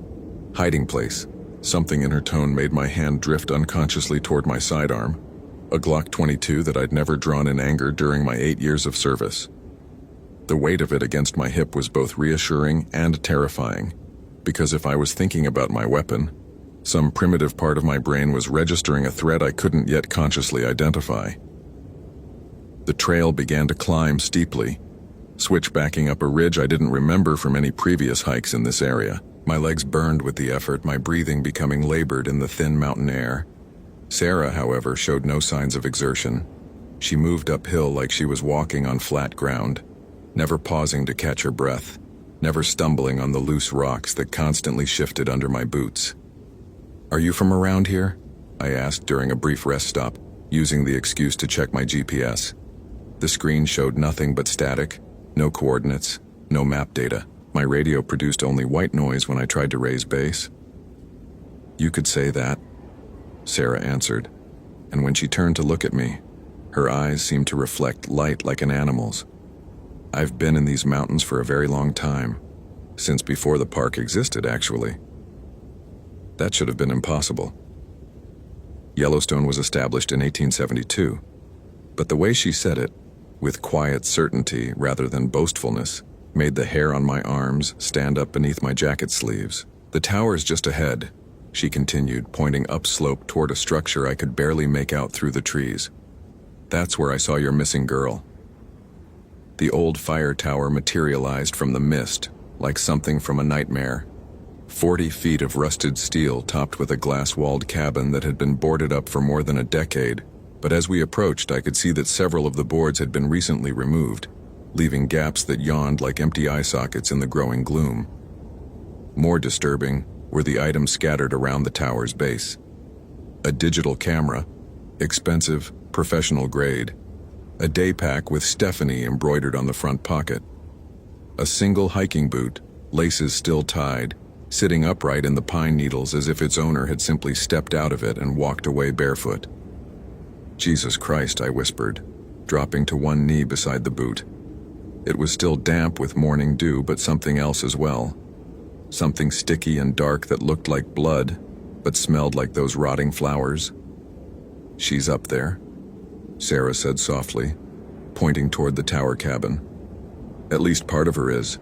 hiding place." Something in her tone made my hand drift unconsciously toward my sidearm, a Glock 22 that I'd never drawn in anger during my 8 years of service. The weight of it against my hip was both reassuring and terrifying, because if I was thinking about my weapon, some primitive part of my brain was registering a threat I couldn't yet consciously identify. The trail began to climb steeply, switchbacking up a ridge I didn't remember from any previous hikes in this area. My legs burned with the effort, my breathing becoming labored in the thin mountain air. Sarah, however, showed no signs of exertion. She moved uphill like she was walking on flat ground, never pausing to catch her breath, never stumbling on the loose rocks that constantly shifted under my boots. "Are you from around here?" I asked during a brief rest stop, using the excuse to check my GPS. The screen showed nothing but static, no coordinates, no map data. My radio produced only white noise when I tried to raise base. "You could say that," Sarah answered, and when she turned to look at me, her eyes seemed to reflect light like an animal's. "I've been in these mountains for a very long time, since before the park existed, actually." That should have been impossible. Yellowstone was established in 1872, but the way she said it, with quiet certainty rather than boastfulness, made the hair on my arms stand up beneath my jacket sleeves. "The tower's just ahead," she continued, pointing upslope toward a structure I could barely make out through the trees. "That's where I saw your missing girl." The old fire tower materialized from the mist, like something from a nightmare. 40 feet of rusted steel topped with a glass-walled cabin that had been boarded up for more than a decade, but as we approached I could see that several of the boards had been recently removed, leaving gaps that yawned like empty eye sockets in the growing gloom. More disturbing were the items scattered around the tower's base. A digital camera, expensive, professional grade. A day pack with Stephanie embroidered on the front pocket. A single hiking boot, laces still tied, sitting upright in the pine needles as if its owner had simply stepped out of it and walked away barefoot. "Jesus Christ," I whispered, dropping to one knee beside the boot. It was still damp with morning dew, but something else as well. Something sticky and dark that looked like blood, but smelled like those rotting flowers. "She's up there," Sarah said softly, pointing toward the tower cabin. "At least part of her is."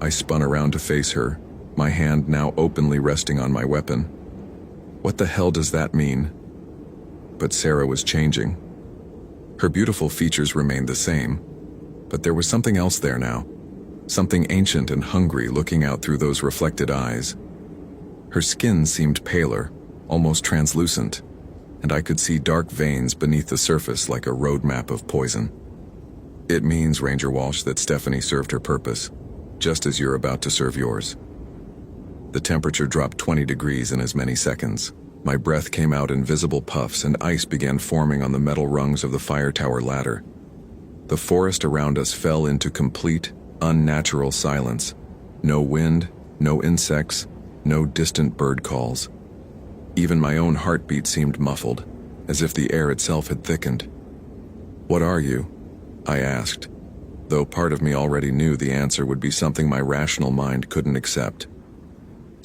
I spun around to face her, my hand now openly resting on my weapon. What the hell does that mean? But Sarah was changing. Her beautiful features remained the same, but there was something else there now. Something ancient and hungry looking out through those reflected eyes. Her skin seemed paler, almost translucent, and I could see dark veins beneath the surface like a roadmap of poison. "It means, Ranger Walsh, that Stephanie served her purpose, just as you're about to serve yours." The temperature dropped 20 degrees in as many seconds. My breath came out in visible puffs and ice began forming on the metal rungs of the fire tower ladder. The forest around us fell into complete, unnatural silence. No wind, no insects, no distant bird calls. Even my own heartbeat seemed muffled, as if the air itself had thickened. "What are you?" I asked, though part of me already knew the answer would be something my rational mind couldn't accept.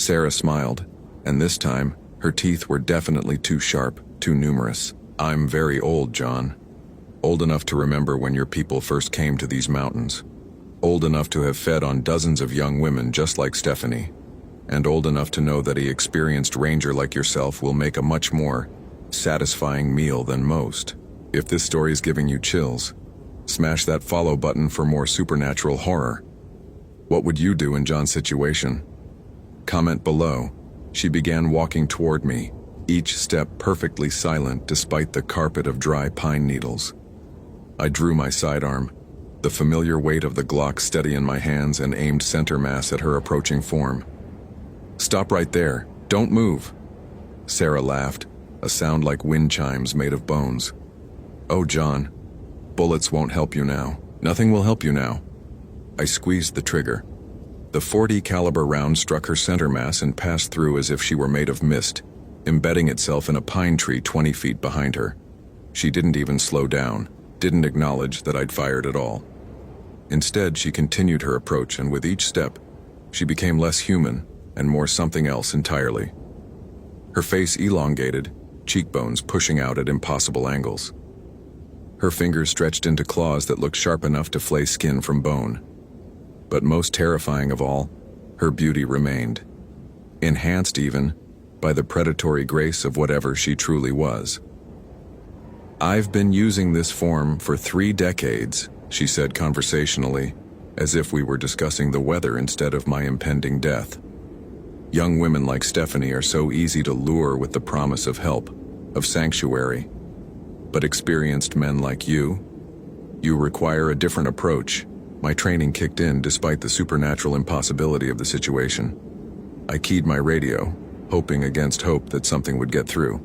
Sarah smiled, and this time, her teeth were definitely too sharp, too numerous. I'm very old, John. Old enough to remember when your people first came to these mountains. Old enough to have fed on dozens of young women just like Stephanie. And old enough to know that an experienced ranger like yourself will make a much more satisfying meal than most. If this story is giving you chills, smash that follow button for more supernatural horror. What would you do in John's situation? Comment below. She began walking toward me, each step perfectly silent despite the carpet of dry pine needles. I drew my sidearm, the familiar weight of the Glock steady in my hands, and aimed center mass at her approaching form. Stop right there. Don't move. Sarah laughed, a sound like wind chimes made of bones. Oh, John, bullets won't help you now. Nothing will help you now. I squeezed the trigger. The .40 caliber round struck her center mass and passed through as if she were made of mist, embedding itself in a pine tree 20 feet behind her. She didn't even slow down, didn't acknowledge that I'd fired at all. Instead, she continued her approach, and with each step, she became less human and more something else entirely. Her face elongated, cheekbones pushing out at impossible angles. Her fingers stretched into claws that looked sharp enough to flay skin from bone. But most terrifying of all, her beauty remained, enhanced even by the predatory grace of whatever she truly was. I've been using this form for 3 decades, she said conversationally, as if we were discussing the weather instead of my impending death. Young women like Stephanie are so easy to lure with the promise of help, of sanctuary. But experienced men like you require a different approach. My training kicked in despite the supernatural impossibility of the situation. I keyed my radio, hoping against hope that something would get through.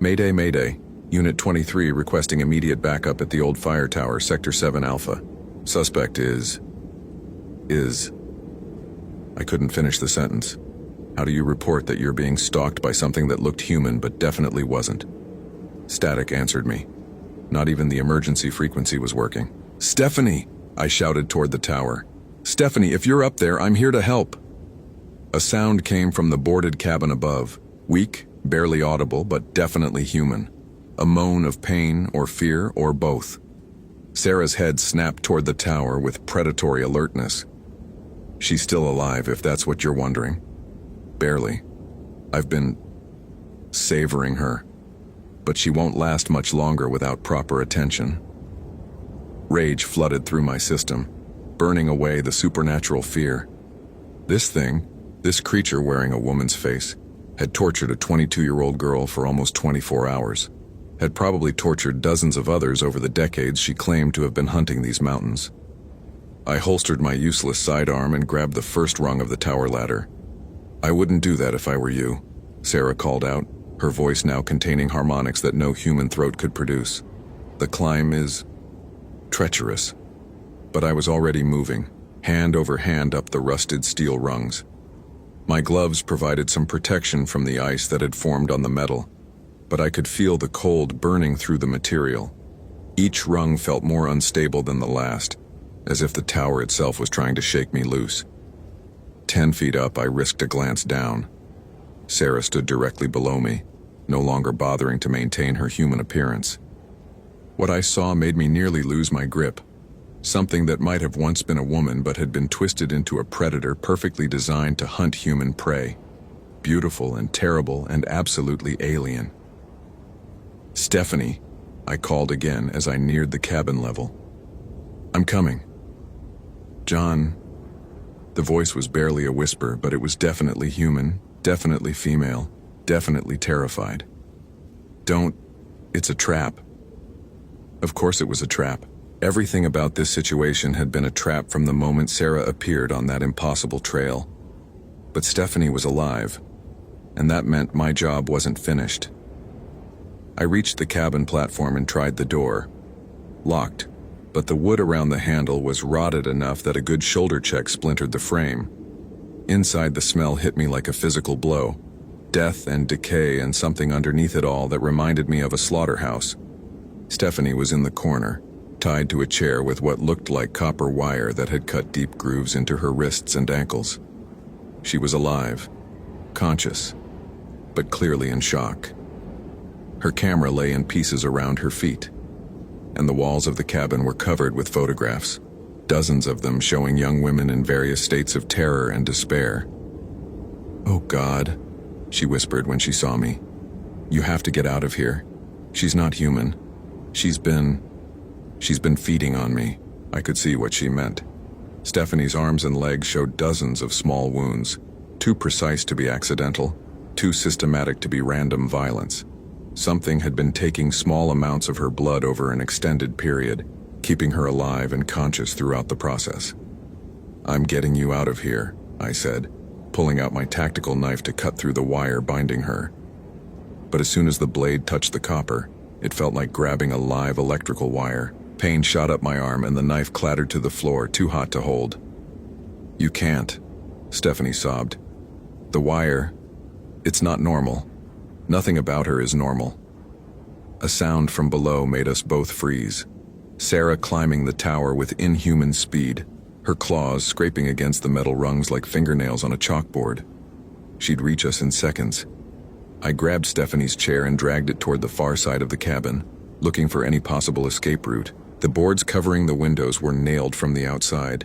Mayday, Mayday. Unit 23 requesting immediate backup at the old fire tower, Sector 7 Alpha. Suspect is... I couldn't finish the sentence. How do you report that you're being stalked by something that looked human but definitely wasn't? Static answered me. Not even the emergency frequency was working. Stephanie! I shouted toward the tower. Stephanie, if you're up there, I'm here to help. A sound came from the boarded cabin above, weak, barely audible, but definitely human. A moan of pain or fear or both. Sarah's head snapped toward the tower with predatory alertness. She's still alive, if that's what you're wondering. Barely. I've been savoring her, but she won't last much longer without proper attention. Rage flooded through my system, burning away the supernatural fear. This thing, this creature wearing a woman's face, had tortured a 22-year-old girl for almost 24 hours, had probably tortured dozens of others over the decades she claimed to have been hunting these mountains. I holstered my useless sidearm and grabbed the first rung of the tower ladder. I wouldn't do that if I were you, Sarah called out, her voice now containing harmonics that no human throat could produce. The climb is treacherous, but I was already moving, hand over hand up the rusted steel rungs. My gloves provided some protection from the ice that had formed on the metal, but I could feel the cold burning through the material. Each rung felt more unstable than the last, as if the tower itself was trying to shake me loose. 10 feet up, I risked a glance down. Sarah stood directly below me, no longer bothering to maintain her human appearance. What I saw made me nearly lose my grip. Something that might have once been a woman but had been twisted into a predator perfectly designed to hunt human prey. Beautiful and terrible and absolutely alien. Stephanie, I called again as I neared the cabin level. I'm coming. John. The voice was barely a whisper, but it was definitely human, definitely female, definitely terrified. Don't. It's a trap. Of course it was a trap. Everything about this situation had been a trap from the moment Sarah appeared on that impossible trail. But Stephanie was alive, and that meant my job wasn't finished. I reached the cabin platform and tried the door. Locked, but the wood around the handle was rotted enough that a good shoulder check splintered the frame. Inside, the smell hit me like a physical blow. Death and decay and something underneath it all that reminded me of a slaughterhouse. Stephanie was in the corner, tied to a chair with what looked like copper wire that had cut deep grooves into her wrists and ankles. She was alive, conscious, but clearly in shock. Her camera lay in pieces around her feet, and the walls of the cabin were covered with photographs, dozens of them showing young women in various states of terror and despair. "Oh God," she whispered when she saw me. "You have to get out of here. She's not human. She's been feeding on me." I could see what she meant. Stephanie's arms and legs showed dozens of small wounds, too precise to be accidental, too systematic to be random violence. Something had been taking small amounts of her blood over an extended period, keeping her alive and conscious throughout the process. "I'm getting you out of here," I said, pulling out my tactical knife to cut through the wire binding her. But as soon as the blade touched the copper, it felt like grabbing a live electrical wire. Pain shot up my arm and the knife clattered to the floor, too hot to hold. "You can't," Stephanie sobbed. "The wire, it's not normal. Nothing about her is normal." A sound from below made us both freeze. Sarah climbing the tower with inhuman speed, her claws scraping against the metal rungs like fingernails on a chalkboard. She'd reach us in seconds. I grabbed Stephanie's chair and dragged it toward the far side of the cabin, looking for any possible escape route. The boards covering the windows were nailed from the outside,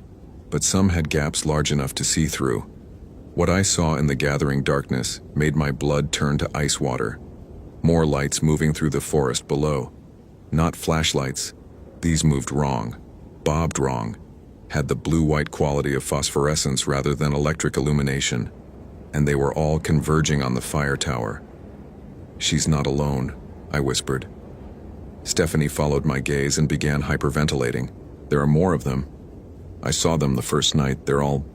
but some had gaps large enough to see through. What I saw in the gathering darkness made my blood turn to ice water. More lights moving through the forest below. Not flashlights. These moved wrong, bobbed wrong, had the blue-white quality of phosphorescence rather than electric illumination, and they were all converging on the fire tower. "She's not alone," I whispered. Stephanie followed my gaze and began hyperventilating. "There are more of them. I saw them the first night. They're all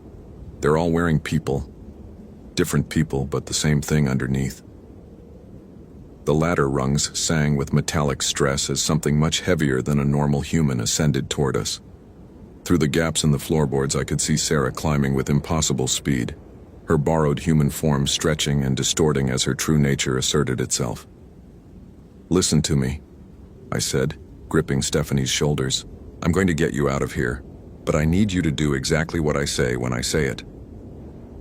wearing people. Different people, but the same thing underneath." The ladder rungs sang with metallic stress as something much heavier than a normal human ascended toward us. Through the gaps in the floorboards I could see Sarah climbing with impossible speed, her borrowed human form stretching and distorting as her true nature asserted itself. "Listen to me," I said, gripping Stephanie's shoulders. "I'm going to get you out of here, but I need you to do exactly what I say when I say it."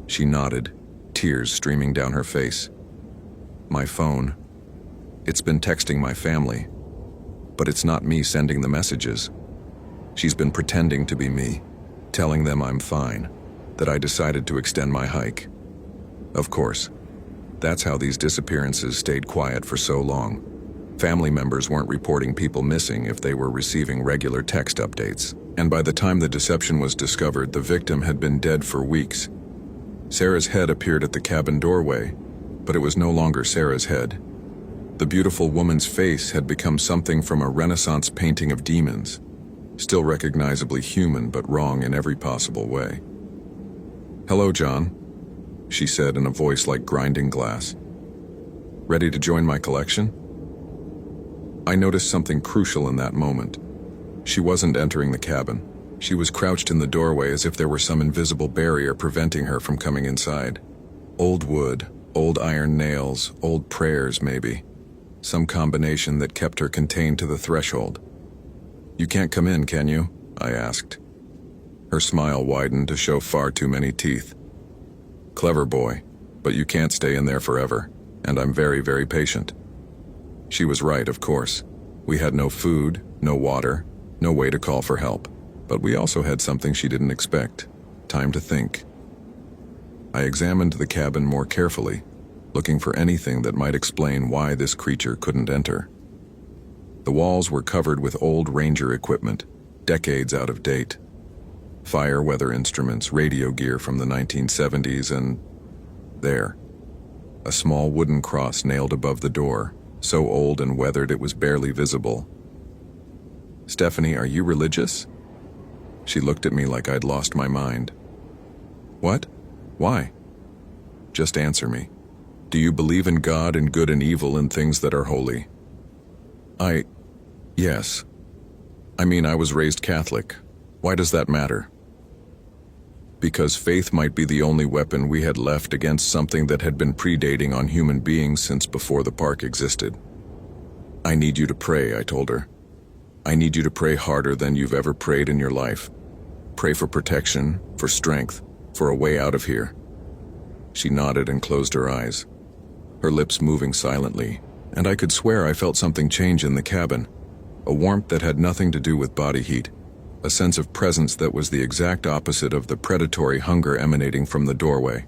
She nodded, tears streaming down her face. "My phone. It's been texting my family, but it's not me sending the messages. She's been pretending to be me, telling them I'm fine, that I decided to extend my hike. Of course, that's how these disappearances stayed quiet for so long. Family members weren't reporting people missing if they were receiving regular text updates, and by the time the deception was discovered, the victim had been dead for weeks. Sarah's head appeared at the cabin doorway, but it was no longer Sarah's head. The beautiful woman's face had become something from a Renaissance painting of demons, still recognizably human but wrong in every possible way. "Hello, John," she said in a voice like grinding glass. "Ready to join my collection?" I noticed something crucial in that moment. She wasn't entering the cabin. She was crouched in the doorway as if there were some invisible barrier preventing her from coming inside. Old wood, old iron nails, old prayers maybe. Some combination that kept her contained to the threshold. "You can't come in, can you?" I asked. Her smile widened to show far too many teeth. "Clever boy, but you can't stay in there forever, and I'm very, very patient." She was right, of course. We had no food, no water, no way to call for help. But we also had something she didn't expect: time to think. I examined the cabin more carefully, looking for anything that might explain why this creature couldn't enter. The walls were covered with old ranger equipment, decades out of date. Fire weather instruments, radio gear from the 1970s, and there, a small wooden cross nailed above the door, so old and weathered it was barely visible. "Stephanie, are you religious?" She looked at me like I'd lost my mind. "What? Why?" "Just answer me. Do you believe in God and good and evil and things that are holy?" Yes. I mean, I was raised Catholic. Why does that matter?" "Because faith might be the only weapon we had left against something that had been predating on human beings since before the park existed." "I need you to pray," I told her. "I need you to pray harder than you've ever prayed in your life. Pray for protection, for strength, for a way out of here." She nodded and closed her eyes, her lips moving silently, and I could swear I felt something change in the cabin, a warmth that had nothing to do with body heat, a sense of presence that was the exact opposite of the predatory hunger emanating from the doorway.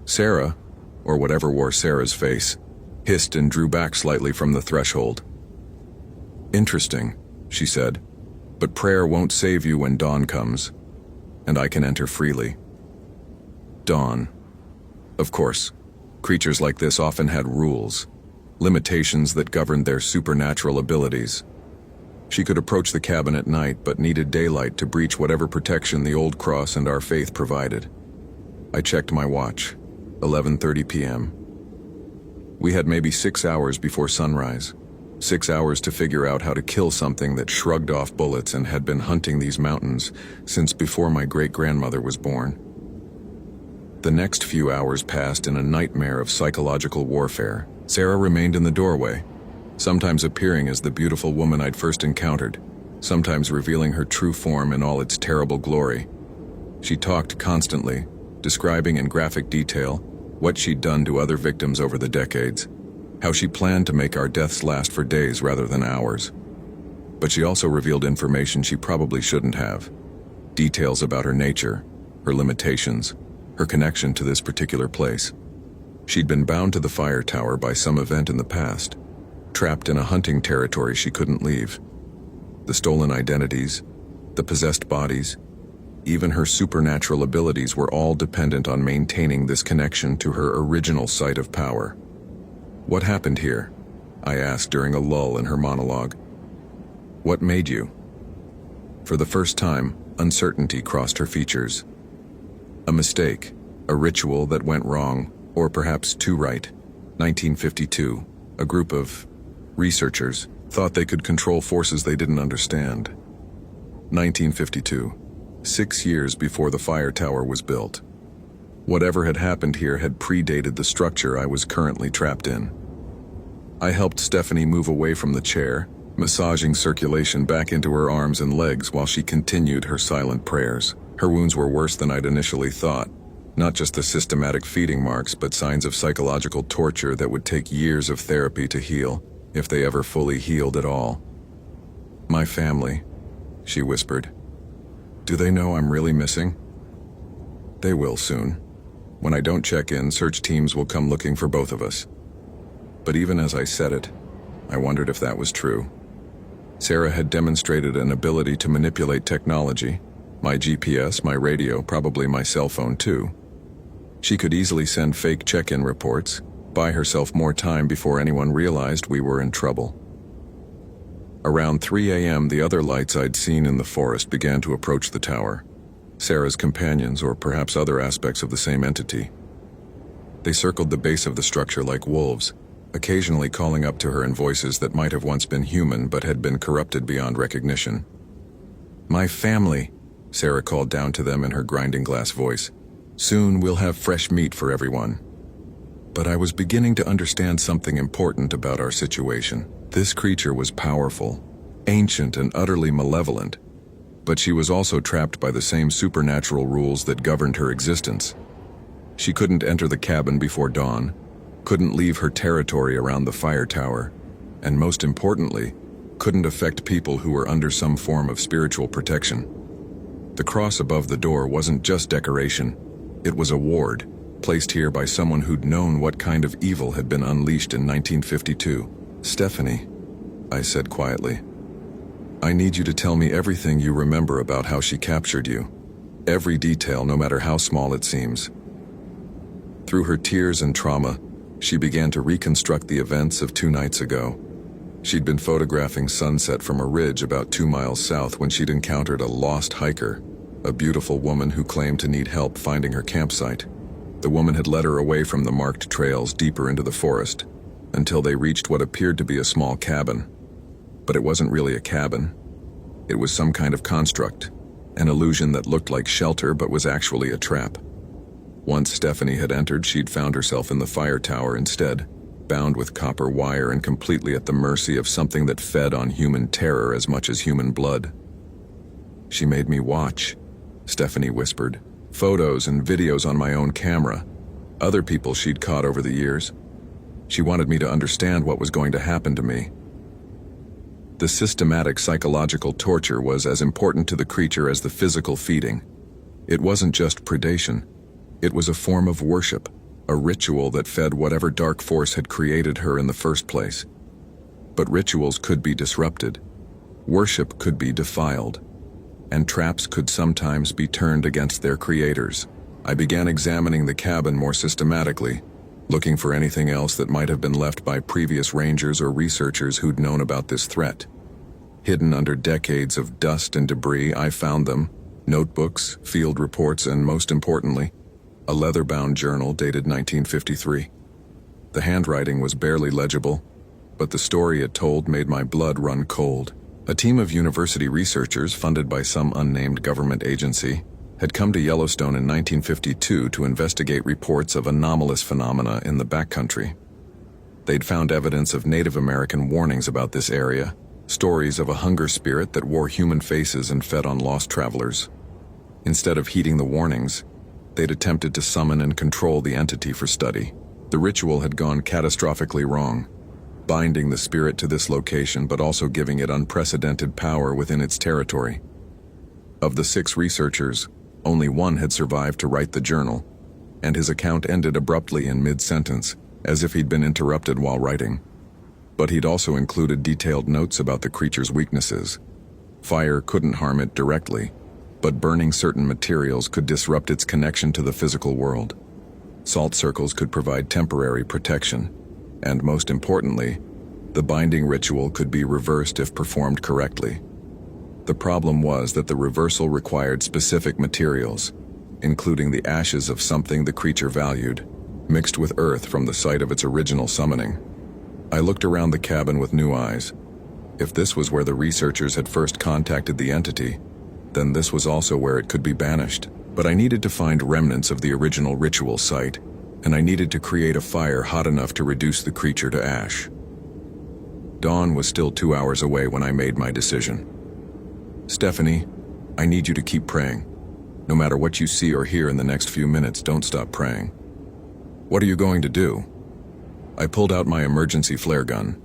Sarah, or whatever wore Sarah's face, hissed and drew back slightly from the threshold. "Interesting," she said, "but prayer won't save you when dawn comes, and I can enter freely." Dawn. Of course, creatures like this often had rules, limitations that governed their supernatural abilities. She could approach the cabin at night but needed daylight to breach whatever protection the Old Cross and our faith provided. I checked my watch, 11:30 p.m. We had maybe 6 hours before sunrise, 6 hours to figure out how to kill something that shrugged off bullets and had been hunting these mountains since before my great-grandmother was born. The next few hours passed in a nightmare of psychological warfare. Sarah remained in the doorway, sometimes appearing as the beautiful woman I'd first encountered, sometimes revealing her true form in all its terrible glory. She talked constantly, describing in graphic detail what she'd done to other victims over the decades, how she planned to make our deaths last for days rather than hours. But she also revealed information she probably shouldn't have, details about her nature, her limitations, her connection to this particular place. She'd been bound to the fire tower by some event in the past, trapped in a hunting territory she couldn't leave. The stolen identities, the possessed bodies, even her supernatural abilities were all dependent on maintaining this connection to her original site of power. "What happened here?" I asked during a lull in her monologue. "What made you?" For the first time, uncertainty crossed her features. A mistake, a ritual that went wrong, or perhaps too right. 1952, a group of researchers thought they could control forces they didn't understand. 1952, 6 years before the fire tower was built. Whatever had happened here had predated the structure I was currently trapped in. I helped Stephanie move away from the chair, massaging circulation back into her arms and legs while she continued her silent prayers. Her wounds were worse than I'd initially thought, not just the systematic feeding marks, but signs of psychological torture that would take years of therapy to heal, if they ever fully healed at all. "My family," she whispered. "Do they know I'm really missing?" "They will soon. When I don't check in, search teams will come looking for both of us." But even as I said it, I wondered if that was true. Sarah had demonstrated an ability to manipulate technology, my GPS, my radio, probably my cell phone too. She could easily send fake check-in reports, buy herself more time before anyone realized we were in trouble. Around 3 a.m., the other lights I'd seen in the forest began to approach the tower. Sarah's companions, or perhaps other aspects of the same entity. They circled the base of the structure like wolves, occasionally calling up to her in voices that might have once been human but had been corrupted beyond recognition. "My family," Sarah called down to them in her grinding glass voice. "Soon we'll have fresh meat for everyone." But I was beginning to understand something important about our situation. This creature was powerful, ancient and utterly malevolent, but she was also trapped by the same supernatural rules that governed her existence. She couldn't enter the cabin before dawn, couldn't leave her territory around the fire tower, and most importantly, couldn't affect people who were under some form of spiritual protection. The cross above the door wasn't just decoration, it was a ward, placed here by someone who'd known what kind of evil had been unleashed in 1952. "Stephanie," I said quietly, "I need you to tell me everything you remember about how she captured you. Every detail, no matter how small it seems." Through her tears and trauma, she began to reconstruct the events of 2 nights ago. She'd been photographing sunset from a ridge about 2 miles south when she'd encountered a lost hiker, a beautiful woman who claimed to need help finding her campsite. The woman had led her away from the marked trails deeper into the forest, until they reached what appeared to be a small cabin. But it wasn't really a cabin. It was some kind of construct, an illusion that looked like shelter but was actually a trap. Once Stephanie had entered, she'd found herself in the fire tower instead, bound with copper wire and completely at the mercy of something that fed on human terror as much as human blood. "She made me watch," Stephanie whispered. "Photos and videos on my own camera. other people she'd caught over the years. She wanted me to understand what was going to happen to me. The systematic psychological torture was as important to the creature as the physical feeding. It wasn't just predation. It was a form of worship, a ritual that fed whatever dark force had created her in the first place. But rituals could be disrupted. Worship could be defiled. And traps could sometimes be turned against their creators. I began examining the cabin more systematically, looking for anything else that might have been left by previous rangers or researchers who'd known about this threat. Hidden under decades of dust and debris, I found them: notebooks, field reports, and most importantly, a leather-bound journal dated 1953. The handwriting was barely legible, but the story it told made my blood run cold. A team of university researchers, funded by some unnamed government agency, had come to Yellowstone in 1952 to investigate reports of anomalous phenomena in the backcountry. They'd found evidence of Native American warnings about this area, stories of a hunger spirit that wore human faces and fed on lost travelers. Instead of heeding the warnings, they'd attempted to summon and control the entity for study. The ritual had gone catastrophically wrong, binding the spirit to this location but also giving it unprecedented power within its territory. Of the 6 researchers, only one had survived to write the journal, and his account ended abruptly in mid-sentence, as if he'd been interrupted while writing. But he'd also included detailed notes about the creature's weaknesses. Fire couldn't harm it directly, but burning certain materials could disrupt its connection to the physical world. Salt circles could provide temporary protection, and most importantly, the binding ritual could be reversed if performed correctly. The problem was that the reversal required specific materials, including the ashes of something the creature valued, mixed with earth from the site of its original summoning. I looked around the cabin with new eyes. If this was where the researchers had first contacted the entity, then this was also where it could be banished. But I needed to find remnants of the original ritual site, and I needed to create a fire hot enough to reduce the creature to ash. Dawn was still 2 hours away when I made my decision. Stephanie, I need you to keep praying. No matter what you see or hear in the next few minutes, don't stop praying. What are you going to do? I pulled out my emergency flare gun,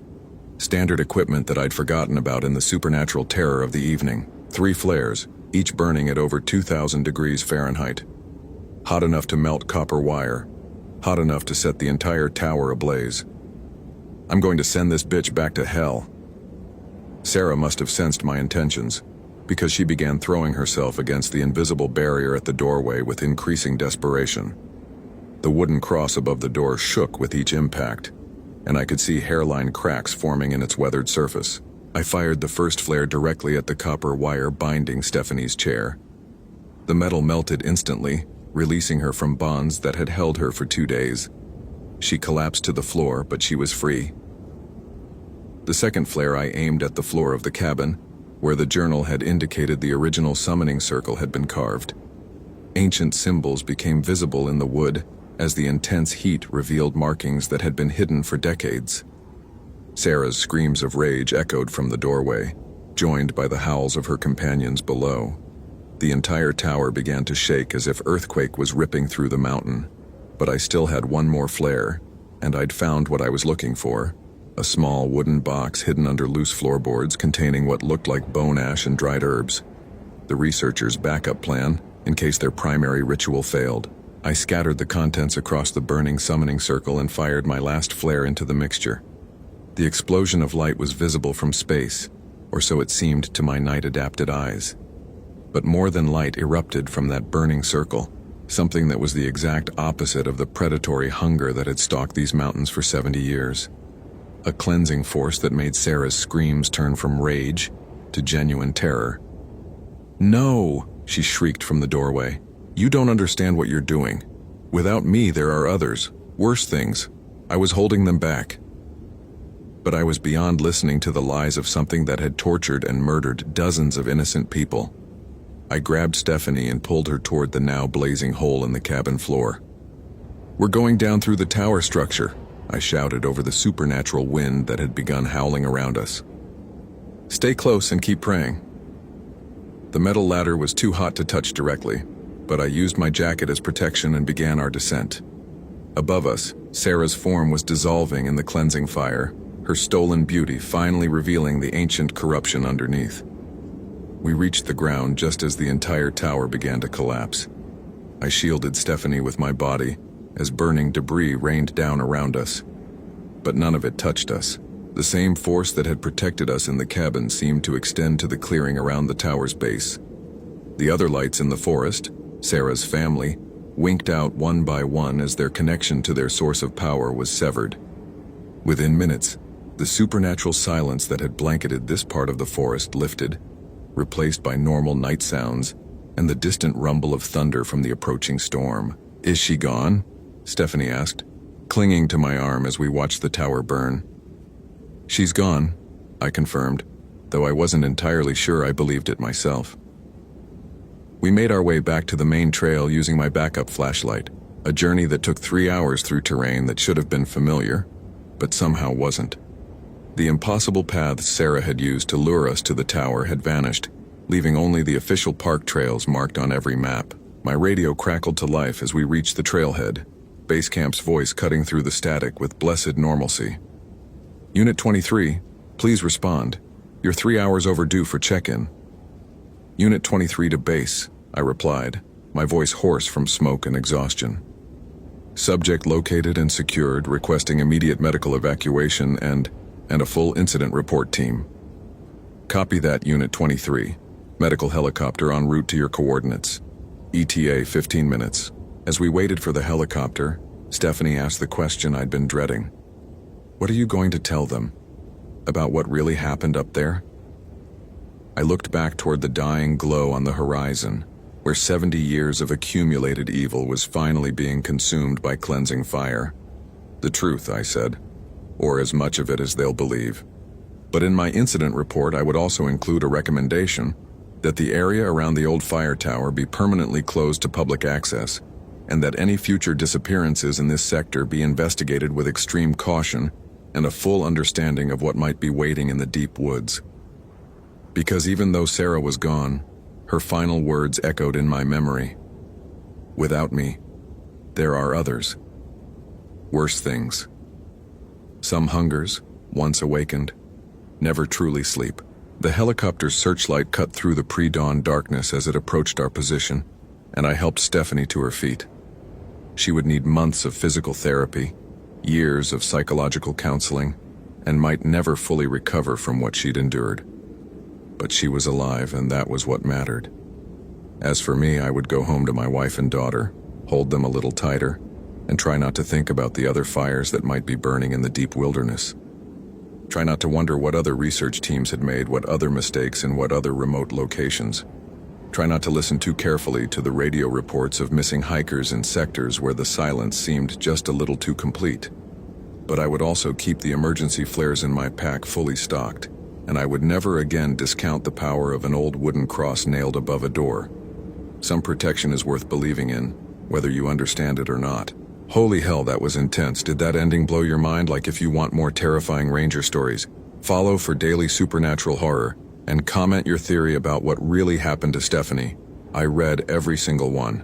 standard equipment that I'd forgotten about in the supernatural terror of the evening. 3 flares, each burning at over 2,000 degrees Fahrenheit. Hot enough to melt copper wire, hot enough to set the entire tower ablaze. I'm going to send this bitch back to hell. Sarah must have sensed my intentions, because she began throwing herself against the invisible barrier at the doorway with increasing desperation. The wooden cross above the door shook with each impact, and I could see hairline cracks forming in its weathered surface. I fired the first flare directly at the copper wire binding Stephanie's chair. The metal melted instantly, releasing her from bonds that had held her for 2 days. She collapsed to the floor, but she was free. The second flare I aimed at the floor of the cabin, where the journal had indicated the original summoning circle had been carved. Ancient symbols became visible in the wood as the intense heat revealed markings that had been hidden for decades. Sarah's screams of rage echoed from the doorway, joined by the howls of her companions below. The entire tower began to shake as if earthquake was ripping through the mountain. But I still had one more flare, and I'd found what I was looking for: a small wooden box hidden under loose floorboards containing what looked like bone ash and dried herbs. The researchers' backup plan, in case their primary ritual failed. I scattered the contents across the burning summoning circle and fired my last flare into the mixture. The explosion of light was visible from space, or so it seemed to my night-adapted eyes. But more than light erupted from that burning circle, something that was the exact opposite of the predatory hunger that had stalked these mountains for 70 years. A cleansing force that made Sarah's screams turn from rage to genuine terror. "No!" she shrieked from the doorway. "You don't understand what you're doing. Without me, there are others, worse things. I was holding them back." But I was beyond listening to the lies of something that had tortured and murdered dozens of innocent people. I grabbed Stephanie and pulled her toward the now blazing hole in the cabin floor. "We're going down through the tower structure," I shouted over the supernatural wind that had begun howling around us. "Stay close and keep praying." The metal ladder was too hot to touch directly, but I used my jacket as protection and began our descent. Above us, Sarah's form was dissolving in the cleansing fire, her stolen beauty finally revealing the ancient corruption underneath. We reached the ground just as the entire tower began to collapse. I shielded Stephanie with my body as burning debris rained down around us. But none of it touched us. The same force that had protected us in the cabin seemed to extend to the clearing around the tower's base. The other lights in the forest, Sarah's family, winked out one by one as their connection to their source of power was severed. Within minutes, the supernatural silence that had blanketed this part of the forest lifted, replaced by normal night sounds and the distant rumble of thunder from the approaching storm. "Is she gone?" Stephanie asked, clinging to my arm as we watched the tower burn. "She's gone," I confirmed, though I wasn't entirely sure I believed it myself. We made our way back to the main trail using my backup flashlight, a journey that took 3 hours through terrain that should have been familiar, but somehow wasn't. The impossible paths Sarah had used to lure us to the tower had vanished, leaving only the official park trails marked on every map. My radio crackled to life as we reached the trailhead, base camp's voice cutting through the static with blessed normalcy. "Unit 23, please respond. You're 3 hours overdue for check-in." "Unit 23 to base," I replied, my voice hoarse from smoke and exhaustion. "Subject located and secured, requesting immediate medical evacuation and a full incident report team." "Copy that, Unit 23. Medical helicopter en route to your coordinates. ETA 15 minutes. As we waited for the helicopter, Stephanie asked the question I'd been dreading. "What are you going to tell them? About what really happened up there?" I looked back toward the dying glow on the horizon, where 70 years of accumulated evil was finally being consumed by cleansing fire. "The truth," I said, "or as much of it as they'll believe. But in my incident report, I would also include a recommendation that the area around the old fire tower be permanently closed to public access, and that any future disappearances in this sector be investigated with extreme caution and a full understanding of what might be waiting in the deep woods." Because even though Sarah was gone, her final words echoed in my memory. "Without me, there are others. Worse things. Some hungers, once awakened, never truly sleep." The helicopter's searchlight cut through the pre-dawn darkness as it approached our position, and I helped Stephanie to her feet. She would need months of physical therapy, years of psychological counseling, and might never fully recover from what she'd endured. But she was alive, and that was what mattered. As for me, I would go home to my wife and daughter, hold them a little tighter, and try not to think about the other fires that might be burning in the deep wilderness. Try not to wonder what other research teams had made, what other mistakes in what other remote locations. Try not to listen too carefully to the radio reports of missing hikers in sectors where the silence seemed just a little too complete. But I would also keep the emergency flares in my pack fully stocked, and I would never again discount the power of an old wooden cross nailed above a door. Some protection is worth believing in, whether you understand it or not. Holy hell, that was intense. Did that ending blow your mind? Like, if you want more terrifying Ranger stories, follow for daily supernatural horror, and comment your theory about what really happened to Stephanie. I read every single one.